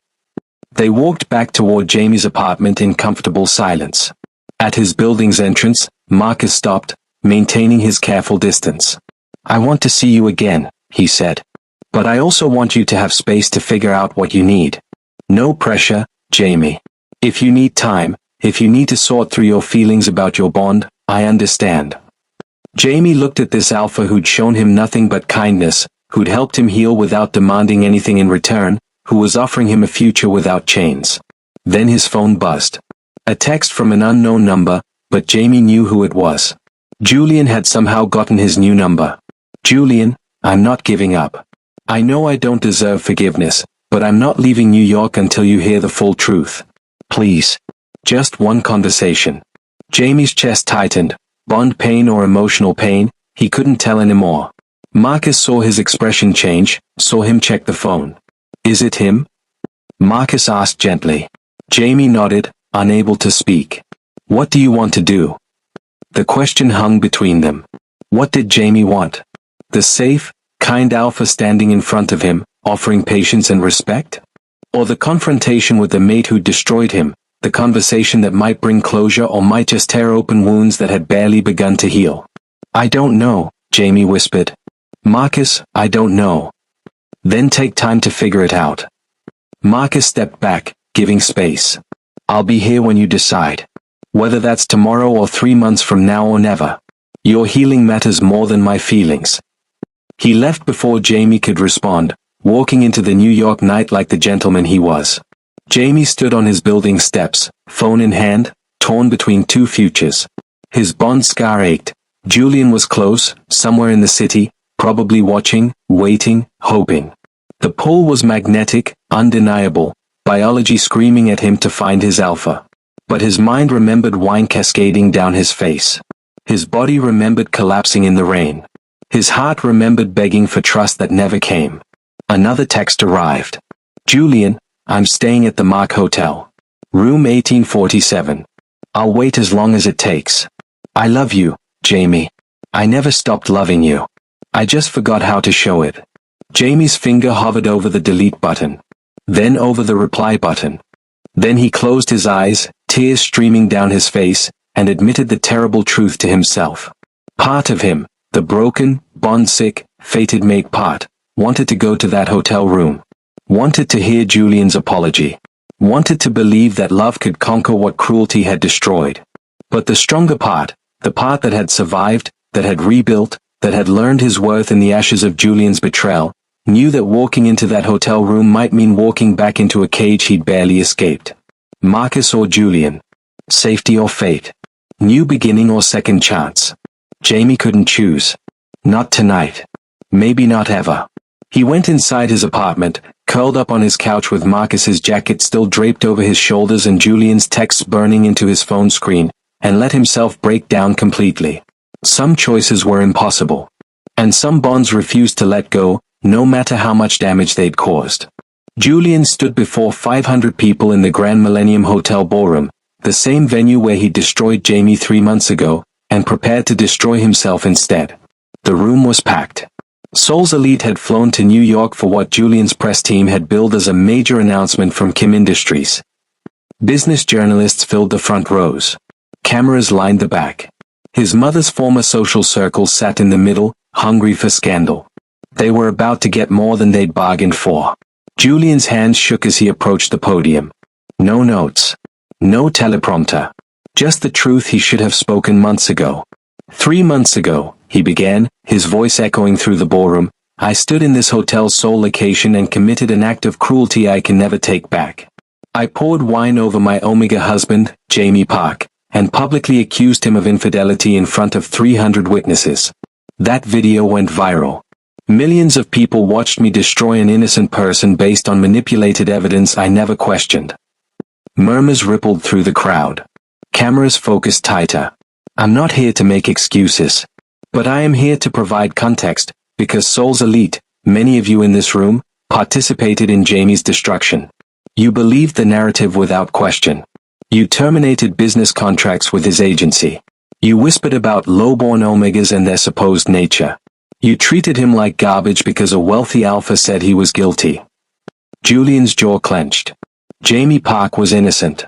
They walked back toward Jamie's apartment in comfortable silence. At his building's entrance, Marcus stopped, maintaining his careful distance. I want to see you again, he said. But I also want you to have space to figure out what you need. No pressure, Jamie. If you need time, if you need to sort through your feelings about your bond, I understand. Jamie looked at this alpha who'd shown him nothing but kindness, who'd helped him heal without demanding anything in return, who was offering him a future without chains. Then his phone buzzed. A text from an unknown number, but Jamie knew who it was. Julian had somehow gotten his new number. Julian, I'm not giving up. I know I don't deserve forgiveness, but I'm not leaving New York until you hear the full truth. Please. Just one conversation. Jamie's chest tightened. Bond pain or emotional pain, he couldn't tell anymore. Marcus saw his expression change, saw him check the phone. Is it him? Marcus asked gently. Jamie nodded, unable to speak. What do you want to do? The question hung between them. What did Jamie want? The safe, kind alpha standing in front of him, offering patience and respect? Or the confrontation with the mate who destroyed him, the conversation that might bring closure or might just tear open wounds that had barely begun to heal? I don't know, Jamie whispered. Marcus, I don't know. Then take time to figure it out. Marcus stepped back, giving space. I'll be here when you decide. Whether that's tomorrow or 3 months from now or never. Your healing matters more than my feelings. He left before Jamie could respond, walking into the New York night like the gentleman he was. Jamie stood on his building steps, phone in hand, torn between two futures. His bond scar ached. Julian was close, somewhere in the city, probably watching, waiting, hoping. The pull was magnetic, undeniable, biology screaming at him to find his alpha. But his mind remembered wine cascading down his face. His body remembered collapsing in the rain. His heart remembered begging for trust that never came. Another text arrived. Julian, I'm staying at the Mark Hotel. Room 1847. I'll wait as long as it takes. I love you, Jamie. I never stopped loving you. I just forgot how to show it. Jamie's finger hovered over the delete button. Then over the reply button. Then he closed his eyes, tears streaming down his face, and admitted the terrible truth to himself. Part of him, the broken, bond-sick, fated mate part, wanted to go to that hotel room. Wanted to hear Julian's apology. Wanted to believe that love could conquer what cruelty had destroyed. But the stronger part, the part that had survived, that had rebuilt, that had learned his worth in the ashes of Julian's betrayal, knew that walking into that hotel room might mean walking back into a cage he'd barely escaped. Marcus or Julian? Safety or fate? New beginning or second chance? Jamie couldn't choose. Not tonight. Maybe not ever. He went inside his apartment, curled up on his couch with Marcus's jacket still draped over his shoulders and Julian's texts burning into his phone screen, and let himself break down completely. Some choices were impossible. And some bonds refused to let go, no matter how much damage they'd caused. Julian stood before 500 people in the Grand Millennium Hotel ballroom, the same venue where he destroyed Jamie 3 months ago, and prepared to destroy himself instead. The room was packed. Seoul's elite had flown to New York for what Julian's press team had billed as a major announcement from Kim Industries. Business journalists filled the front rows. Cameras lined the back. His mother's former social circle sat in the middle, hungry for scandal. They were about to get more than they'd bargained for. Julian's hands shook as he approached the podium. No notes. No teleprompter. Just the truth he should have spoken months ago. 3 months ago, he began, his voice echoing through the ballroom, I stood in this hotel's Seoul location and committed an act of cruelty I can never take back. I poured wine over my Omega husband, Jamie Park, and publicly accused him of infidelity in front of 300 witnesses. That video went viral. Millions of people watched me destroy an innocent person based on manipulated evidence I never questioned. Murmurs rippled through the crowd. Cameras focused tighter. I'm not here to make excuses. But I am here to provide context, because Seoul's elite, many of you in this room, participated in Jamie's destruction. You believed the narrative without question. You terminated business contracts with his agency. You whispered about low-born Omegas and their supposed nature. You treated him like garbage because a wealthy alpha said he was guilty. Julian's jaw clenched. Jamie Park was innocent.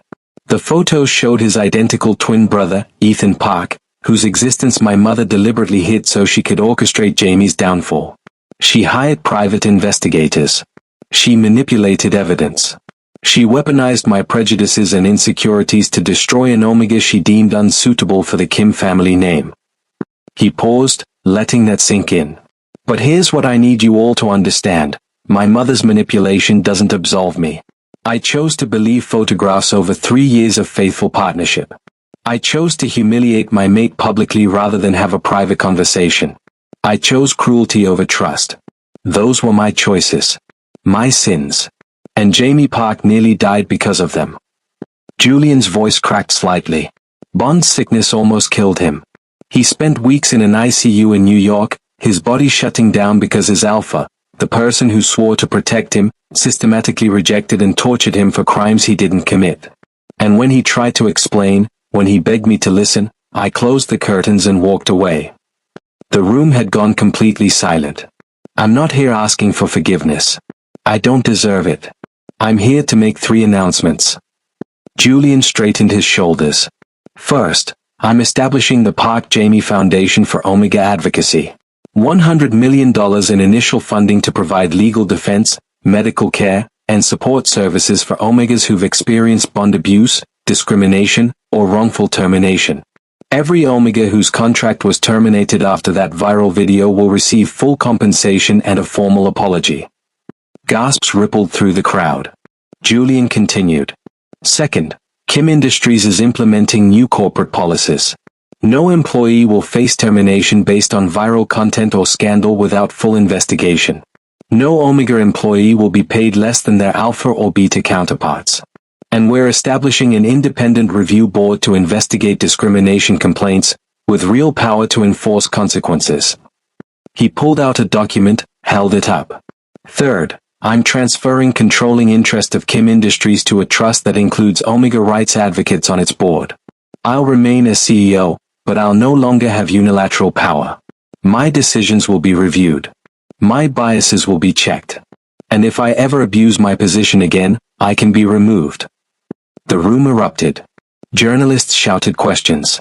The photos showed his identical twin brother, Ethan Park, whose existence my mother deliberately hid so she could orchestrate Jamie's downfall. She hired private investigators. She manipulated evidence. She weaponized my prejudices and insecurities to destroy an Omega she deemed unsuitable for the Kim family name. He paused, letting that sink in. But here's what I need you all to understand. My mother's manipulation doesn't absolve me. I chose to believe photographs over 3 years of faithful partnership. I chose to humiliate my mate publicly rather than have a private conversation. I chose cruelty over trust. Those were my choices. My sins. And Jamie Park nearly died because of them. Julian's voice cracked slightly. Bond's sickness almost killed him. He spent weeks in an ICU in New York, his body shutting down because his alpha, the person who swore to protect him, systematically rejected and tortured him for crimes he didn't commit. And when he tried to explain, when he begged me to listen, I closed the curtains and walked away. The room had gone completely silent. I'm not here asking for forgiveness. I don't deserve it. I'm here to make 3 announcements. Julian straightened his shoulders. First, I'm establishing the Park Jamie Foundation for Omega Advocacy. $100 million in initial funding to provide legal defense, medical care, and support services for Omegas who've experienced bond abuse, discrimination, or wrongful termination. Every Omega whose contract was terminated after that viral video will receive full compensation and a formal apology. Gasps rippled through the crowd. Julian continued. Second, Kim Industries is implementing new corporate policies. No employee will face termination based on viral content or scandal without full investigation. No Omega employee will be paid less than their alpha or beta counterparts. And we're establishing an independent review board to investigate discrimination complaints, with real power to enforce consequences. He pulled out a document, held it up. Third, I'm transferring controlling interest of Kim Industries to a trust that includes Omega rights advocates on its board. I'll remain as CEO, but I'll no longer have unilateral power. My decisions will be reviewed. My biases will be checked. And if I ever abuse my position again, I can be removed. The room erupted. Journalists shouted questions.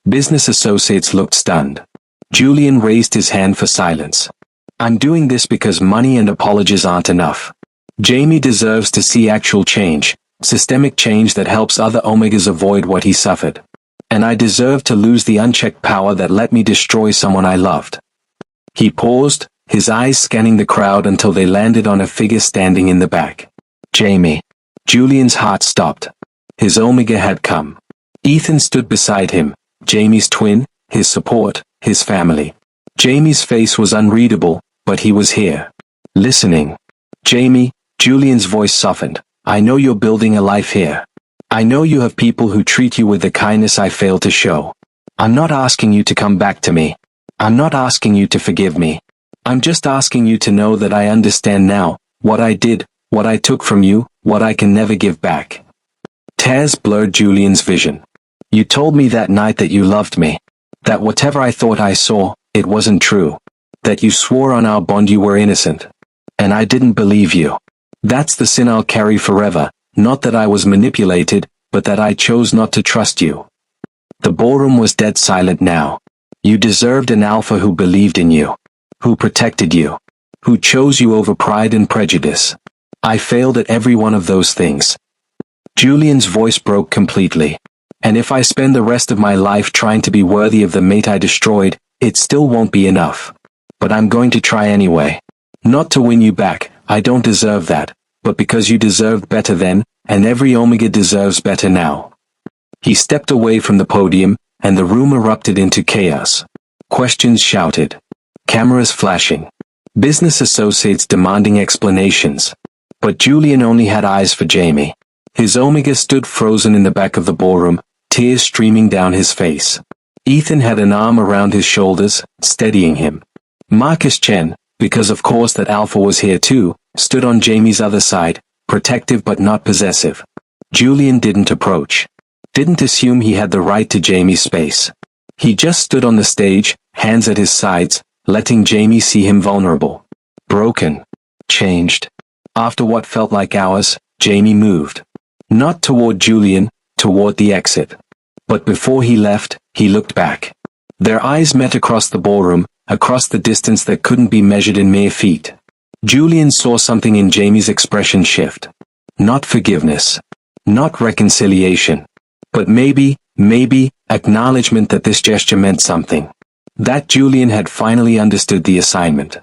Business associates looked stunned. Julian raised his hand for silence. I'm doing this because money and apologies aren't enough. Jamie deserves to see actual change, systemic change that helps other Omegas avoid what he suffered. And I deserve to lose the unchecked power that let me destroy someone I loved. He paused, his eyes scanning the crowd until they landed on a figure standing in the back. Jamie. Julian's heart stopped. His Omega had come. Ethan stood beside him, Jamie's twin, his support, his family. Jamie's face was unreadable, but he was here. Listening. Jamie, Julian's voice softened. I know you're building a life here. I know you have people who treat you with the kindness I failed to show. I'm not asking you to come back to me. I'm not asking you to forgive me. I'm just asking you to know that I understand now, what I did, what I took from you, what I can never give back. Tears blurred Julian's vision. You told me that night that you loved me. That whatever I thought I saw, it wasn't true. That you swore on our bond you were innocent. And I didn't believe you. That's the sin I'll carry forever, not that I was manipulated, but that I chose not to trust you. The ballroom was dead silent now. You deserved an alpha who believed in you. Who protected you. Who chose you over pride and prejudice. I failed at every one of those things. Julian's voice broke completely. And if I spend the rest of my life trying to be worthy of the mate I destroyed, it still won't be enough. But I'm going to try anyway. Not to win you back, I don't deserve that, but because you deserved better then, and every Omega deserves better now. He stepped away from the podium, and the room erupted into chaos. Questions shouted. Cameras flashing. Business associates demanding explanations. But Julian only had eyes for Jamie. His Omega stood frozen in the back of the ballroom, tears streaming down his face. Ethan had an arm around his shoulders, steadying him. Marcus Chen, because of course that Alpha was here too, stood on Jamie's other side, protective but not possessive. Julian didn't approach. Didn't assume he had the right to Jamie's space. He just stood on the stage, hands at his sides, letting Jamie see him vulnerable. Broken. Changed. After what felt like hours, Jamie moved. Not toward Julian, toward the exit. But before he left, he looked back. Their eyes met across the ballroom, across the distance that couldn't be measured in mere feet. Julian saw something in Jamie's expression shift. Not forgiveness. Not reconciliation. But maybe, acknowledgement that this gesture meant something. That Julian had finally understood the assignment.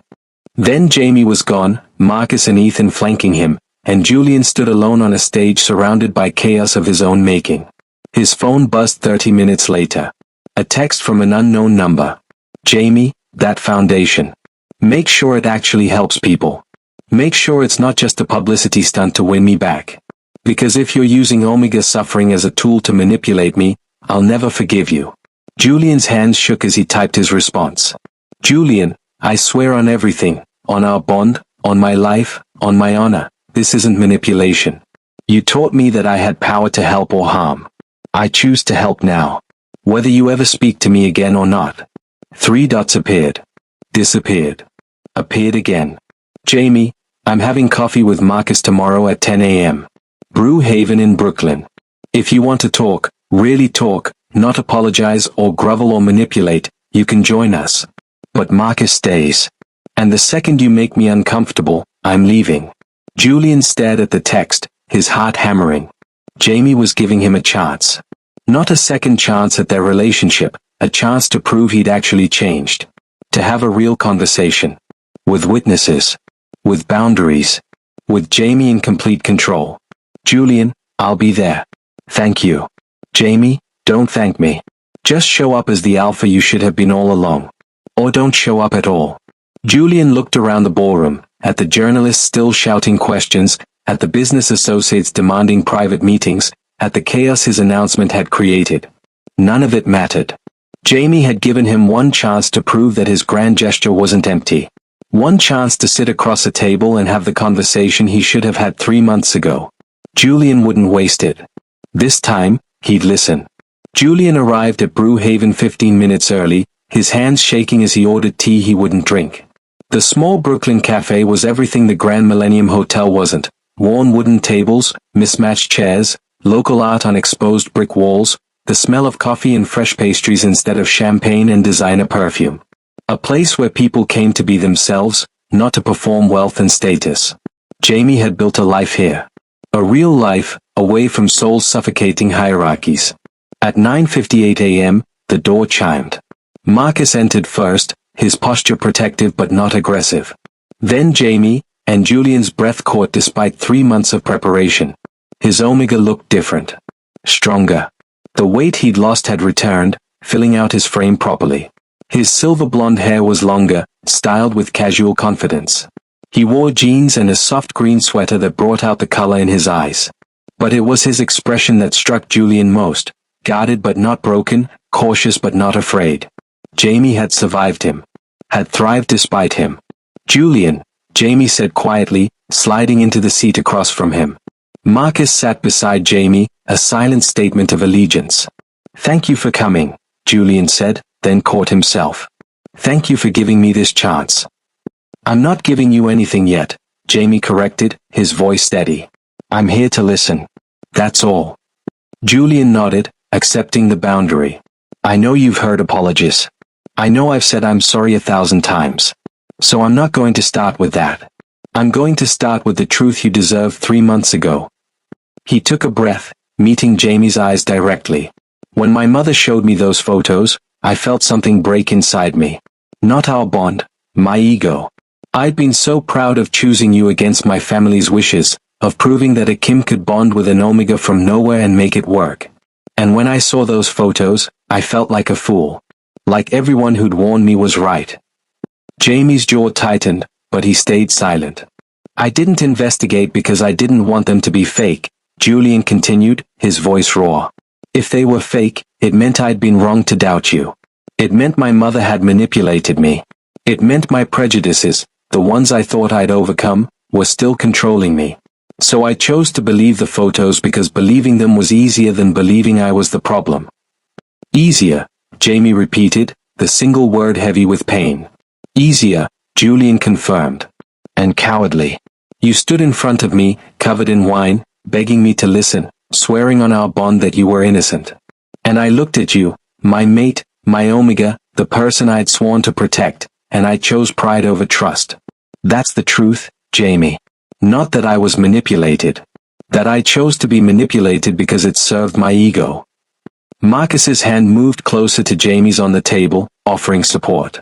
Then Jamie was gone, Marcus and Ethan flanking him, and Julian stood alone on a stage surrounded by chaos of his own making. His phone buzzed 30 minutes later. A text from an unknown number. Jamie, that foundation. Make sure it actually helps people. Make sure it's not just a publicity stunt to win me back. Because if you're using Omega's suffering as a tool to manipulate me, I'll never forgive you. Julian's hands shook as he typed his response. Julian, I swear on everything, on our bond, on my life, on my honor, this isn't manipulation. You taught me that I had power to help or harm. I choose to help now. Whether you ever speak to me again or not. 3 dots appeared. Disappeared. Appeared again. Jamie, I'm having coffee with Marcus tomorrow at 10 a.m. Brew Haven in Brooklyn. If you want to talk, really talk, not apologize or grovel or manipulate, you can join us. But Marcus stays. And the second you make me uncomfortable, I'm leaving. Julian stared at the text, his heart hammering. Jamie was giving him a chance. Not a second chance at their relationship, a chance to prove he'd actually changed. To have a real conversation. With witnesses. With boundaries. With Jamie in complete control. Julian, I'll be there. Thank you. Jamie, don't thank me. Just show up as the alpha you should have been all along. Or don't show up at all. Julian looked around the ballroom, at the journalists still shouting questions, at the business associates demanding private meetings, at the chaos his announcement had created. None of it mattered. Jamie had given him one chance to prove that his grand gesture wasn't empty. One chance to sit across a table and have the conversation he should have had 3 months ago. Julian wouldn't waste it. This time, he'd listen. Julian arrived at Brew Haven 15 minutes early, his hands shaking as he ordered tea he wouldn't drink. The small Brooklyn cafe was everything the Grand Millennium Hotel wasn't. Worn wooden tables, mismatched chairs, local art on exposed brick walls, the smell of coffee and fresh pastries instead of champagne and designer perfume. A place where people came to be themselves, not to perform wealth and status. Jamie had built a life here. A real life, away from soul-suffocating hierarchies. At 9:58 a.m., the door chimed. Marcus entered first, his posture protective but not aggressive. Then Jamie, and Julian's breath caught despite 3 months of preparation. His Omega looked different. Stronger. The weight he'd lost had returned, filling out his frame properly. His silver blonde hair was longer, styled with casual confidence. He wore jeans and a soft green sweater that brought out the color in his eyes. But it was his expression that struck Julian most, guarded but not broken, cautious but not afraid. Jamie had survived him. Had thrived despite him. Julian, Jamie said quietly, sliding into the seat across from him. Marcus sat beside Jamie, a silent statement of allegiance. Thank you for coming, Julian said, then caught himself. Thank you for giving me this chance. I'm not giving you anything yet, Jamie corrected, his voice steady. I'm here to listen. That's all. Julian nodded, accepting the boundary. I know you've heard apologies. I know I've said I'm sorry 1,000 times. So I'm not going to start with that. I'm going to start with the truth you deserved 3 months ago. He took a breath, meeting Jamie's eyes directly. When my mother showed me those photos, I felt something break inside me. Not our bond, my ego. I'd been so proud of choosing you against my family's wishes, of proving that a Kim could bond with an Omega from nowhere and make it work. And when I saw those photos, I felt like a fool. Like everyone who'd warned me was right. Jamie's jaw tightened, but he stayed silent. I didn't investigate because I didn't want them to be fake, Julian continued, his voice raw. If they were fake, it meant I'd been wrong to doubt you. It meant my mother had manipulated me. It meant my prejudices, the ones I thought I'd overcome, were still controlling me. So I chose to believe the photos because believing them was easier than believing I was the problem. Easier, Jamie repeated, the single word heavy with pain. Easier, Julian confirmed. And cowardly. You stood in front of me, covered in wine, begging me to listen, swearing on our bond that you were innocent. And I looked at you, my mate, my Omega, the person I'd sworn to protect, and I chose pride over trust. That's the truth, Jamie. Not that I was manipulated. That I chose to be manipulated because it served my ego. Marcus's hand moved closer to Jamie's on the table, offering support.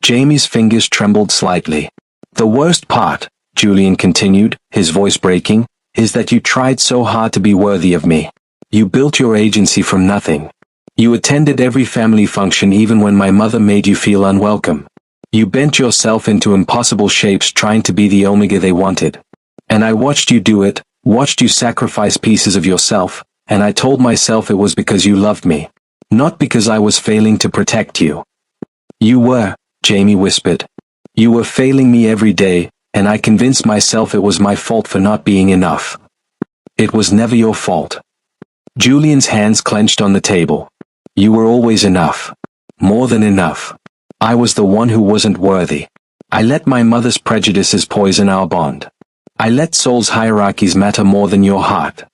Jamie's fingers trembled slightly. The worst part, Julian continued, his voice breaking, is that you tried so hard to be worthy of me. You built your agency from nothing. You attended every family function even when my mother made you feel unwelcome. You bent yourself into impossible shapes trying to be the Omega they wanted. And I watched you do it, watched you sacrifice pieces of yourself, and I told myself it was because you loved me. Not because I was failing to protect you. You were, Jamie whispered. You were failing me every day, and I convinced myself it was my fault for not being enough. It was never your fault. Julian's hands clenched on the table. You were always enough. More than enough. I was the one who wasn't worthy. I let my mother's prejudices poison our bond. I let soul's hierarchies matter more than your heart.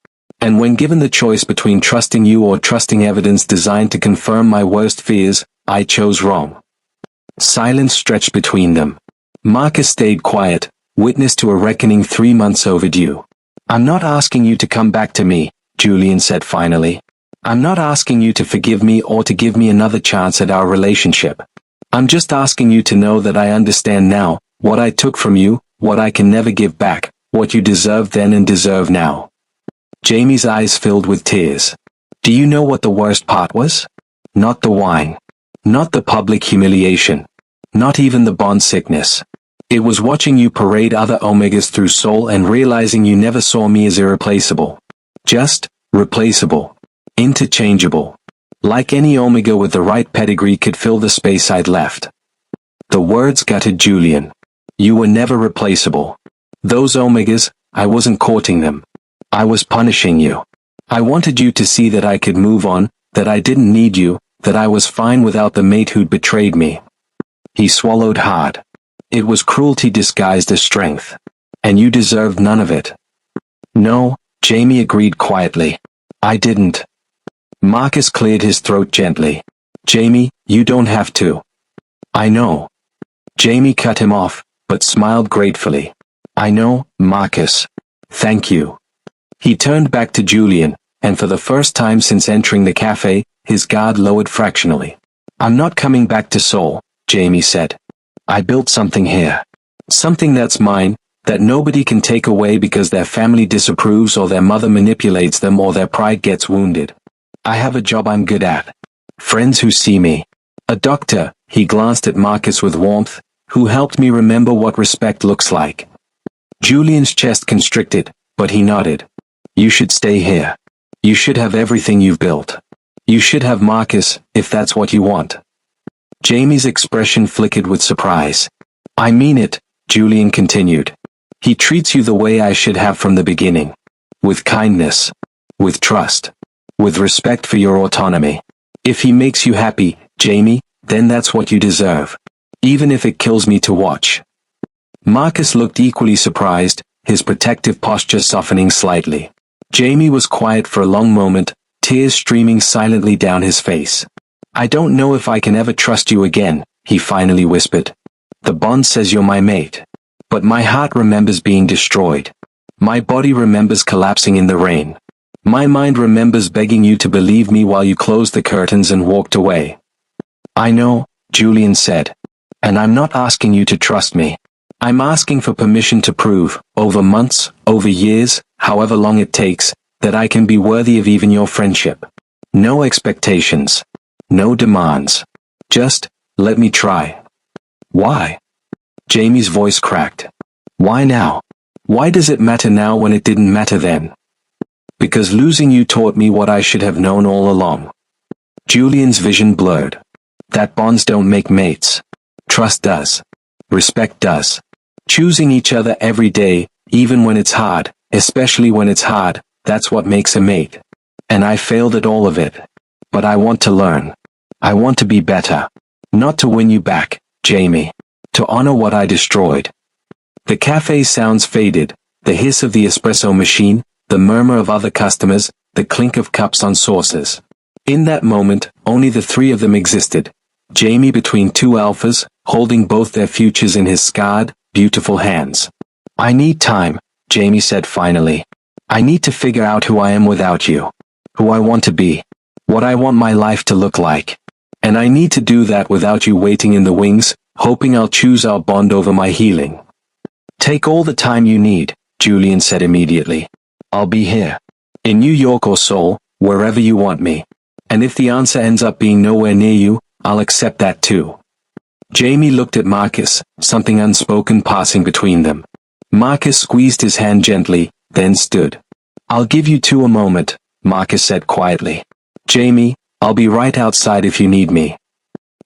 And when given the choice between trusting you or trusting evidence designed to confirm my worst fears, I chose wrong. Silence stretched between them. Marcus stayed quiet, witness to a reckoning 3 months overdue. I'm not asking you to come back to me, Julian said finally. I'm not asking you to forgive me or to give me another chance at our relationship. I'm just asking you to know that I understand now, what I took from you, what I can never give back, what you deserved then and deserve now. Jamie's eyes filled with tears. Do you know what the worst part was? Not the wine. Not the public humiliation. Not even the bond sickness. It was watching you parade other Omegas through soul and realizing you never saw me as irreplaceable. Just, replaceable. Interchangeable. Like any Omega with the right pedigree could fill the space I'd left. The words gutted Julian. You were never replaceable. Those Omegas, I wasn't courting them. I was punishing you. I wanted you to see that I could move on, that I didn't need you, that I was fine without the mate who'd betrayed me. He swallowed hard. It was cruelty disguised as strength. And you deserved none of it. No, Jamie agreed quietly. I didn't. Marcus cleared his throat gently. Jamie, you don't have to. I know. Jamie cut him off, but smiled gratefully. I know, Marcus. Thank you. He turned back to Julian, and for the first time since entering the cafe, his guard lowered fractionally. I'm not coming back to Seoul, Jamie said. I built something here. Something that's mine, that nobody can take away because their family disapproves or their mother manipulates them or their pride gets wounded. I have a job I'm good at. Friends who see me. A doctor, he glanced at Marcus with warmth, who helped me remember what respect looks like. Julian's chest constricted, but he nodded. You should stay here. You should have everything you've built. You should have Marcus, if that's what you want. Jamie's expression flickered with surprise. I mean it, Julian continued. He treats you the way I should have from the beginning. With kindness. With trust. With respect for your autonomy. If he makes you happy, Jamie, then that's what you deserve. Even if it kills me to watch. Marcus looked equally surprised, his protective posture softening slightly. Jamie was quiet for a long moment, tears streaming silently down his face. I don't know if I can ever trust you again, he finally whispered. The bond says you're my mate. But my heart remembers being destroyed. My body remembers collapsing in the rain. My mind remembers begging you to believe me while you closed the curtains and walked away. I know, Julian said. And I'm not asking you to trust me. I'm asking for permission to prove, over months, over years, however long it takes, that I can be worthy of even your friendship. No expectations. No demands. Just, let me try. Why? Jamie's voice cracked. Why now? Why does it matter now when it didn't matter then? Because losing you taught me what I should have known all along. Julian's vision blurred. That bonds don't make mates. Trust does. Respect does. Choosing each other every day, even when it's hard, especially when it's hard, that's what makes a mate. And I failed at all of it. But I want to learn. I want to be better. Not to win you back, Jamie. To honor what I destroyed. The cafe's sounds faded, the hiss of the espresso machine, the murmur of other customers, the clink of cups on saucers. In that moment, only the three of them existed. Jamie between two alphas, holding both their futures in his scarred, beautiful hands. I need time, Jamie said finally. I need to figure out who I am without you. Who I want to be. What I want my life to look like. And I need to do that without you waiting in the wings, hoping I'll choose our bond over my healing. Take all the time you need, Julian said immediately. I'll be here. In New York or Seoul, wherever you want me. And if the answer ends up being nowhere near you, I'll accept that too. Jamie looked at Marcus, something unspoken passing between them. Marcus squeezed his hand gently, then stood. I'll give you two a moment, Marcus said quietly. Jamie, I'll be right outside if you need me.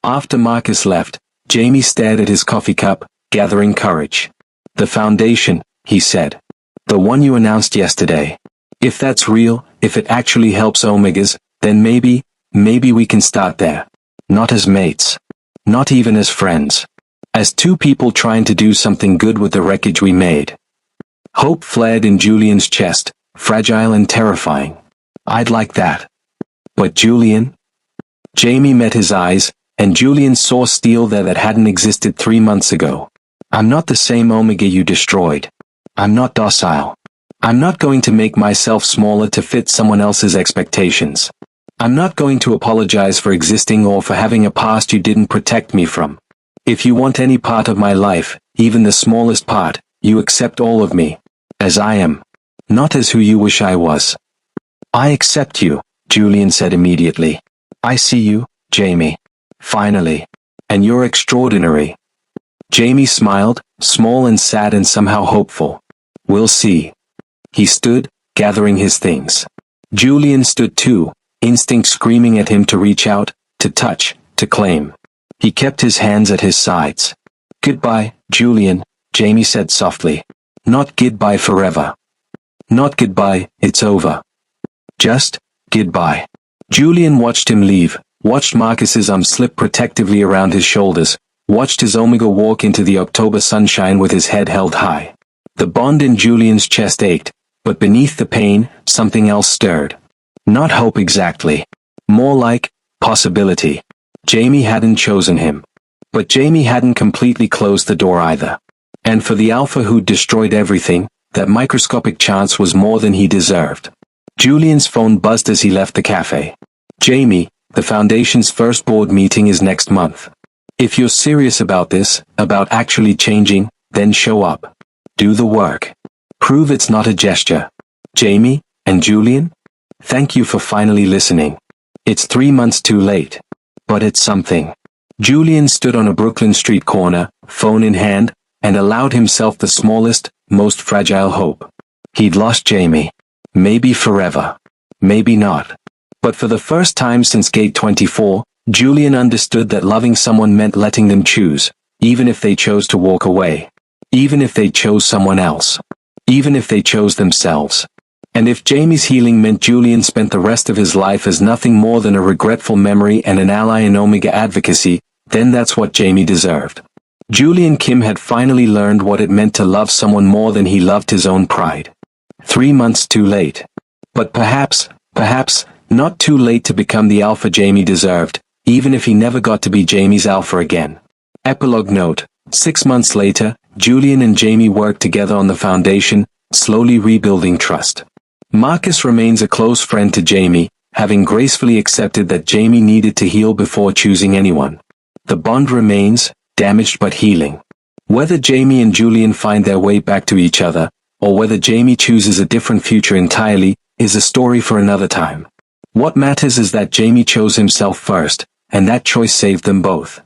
After Marcus left, Jamie stared at his coffee cup, gathering courage. The foundation, he said. The one you announced yesterday. If that's real, if it actually helps Omegas, then maybe we can start there. Not as mates. Not even as friends. As two people trying to do something good with the wreckage we made. Hope flared in Julian's chest, fragile and terrifying. I'd like that. But Julian? Jamie met his eyes, and Julian saw steel there that hadn't existed 3 months ago. I'm not the same Omega you destroyed. I'm not docile. I'm not going to make myself smaller to fit someone else's expectations. I'm not going to apologize for existing or for having a past you didn't protect me from. If you want any part of my life, even the smallest part, you accept all of me. As I am. Not as who you wish I was. I accept you, Julian said immediately. I see you, Jamie. Finally. And you're extraordinary. Jamie smiled, small and sad and somehow hopeful. We'll see. He stood, gathering his things. Julian stood too, instinct screaming at him to reach out, to touch, to claim. He kept his hands at his sides. Goodbye, Julian, Jamie said softly. Not goodbye forever. Not goodbye, it's over. Just, goodbye. Julian watched him leave, watched Marcus's arm slip protectively around his shoulders, watched his Omega walk into the October sunshine with his head held high. The bond in Julian's chest ached, but beneath the pain, something else stirred. Not hope exactly. More like, possibility. Jamie hadn't chosen him. But Jamie hadn't completely closed the door either. And for the alpha who'd destroyed everything, that microscopic chance was more than he deserved. Julian's phone buzzed as he left the cafe. Jamie, the Foundation's first board meeting is next month. If you're serious about this, about actually changing, then show up. Do the work. Prove it's not a gesture. Jamie and Julian? Thank you for finally listening. It's 3 months too late. But it's something. Julian stood on a Brooklyn street corner, phone in hand, and allowed himself the smallest, most fragile hope. He'd lost Jamie. Maybe forever. Maybe not. But for the first time since Gate 24, Julian understood that loving someone meant letting them choose, even if they chose to walk away. Even if they chose someone else. Even if they chose themselves. And if Jamie's healing meant Julian spent the rest of his life as nothing more than a regretful memory and an ally in Omega advocacy, then that's what Jamie deserved. Julian Kim had finally learned what it meant to love someone more than he loved his own pride. 3 months too late. But perhaps, not too late to become the alpha Jamie deserved, even if he never got to be Jamie's alpha again. Epilogue note: 6 months later, Julian and Jamie worked together on the foundation, slowly rebuilding trust. Marcus remains a close friend to Jamie, having gracefully accepted that Jamie needed to heal before choosing anyone. The bond remains, damaged but healing. Whether Jamie and Julian find their way back to each other, or whether Jamie chooses a different future entirely, is a story for another time. What matters is that Jamie chose himself first, and that choice saved them both.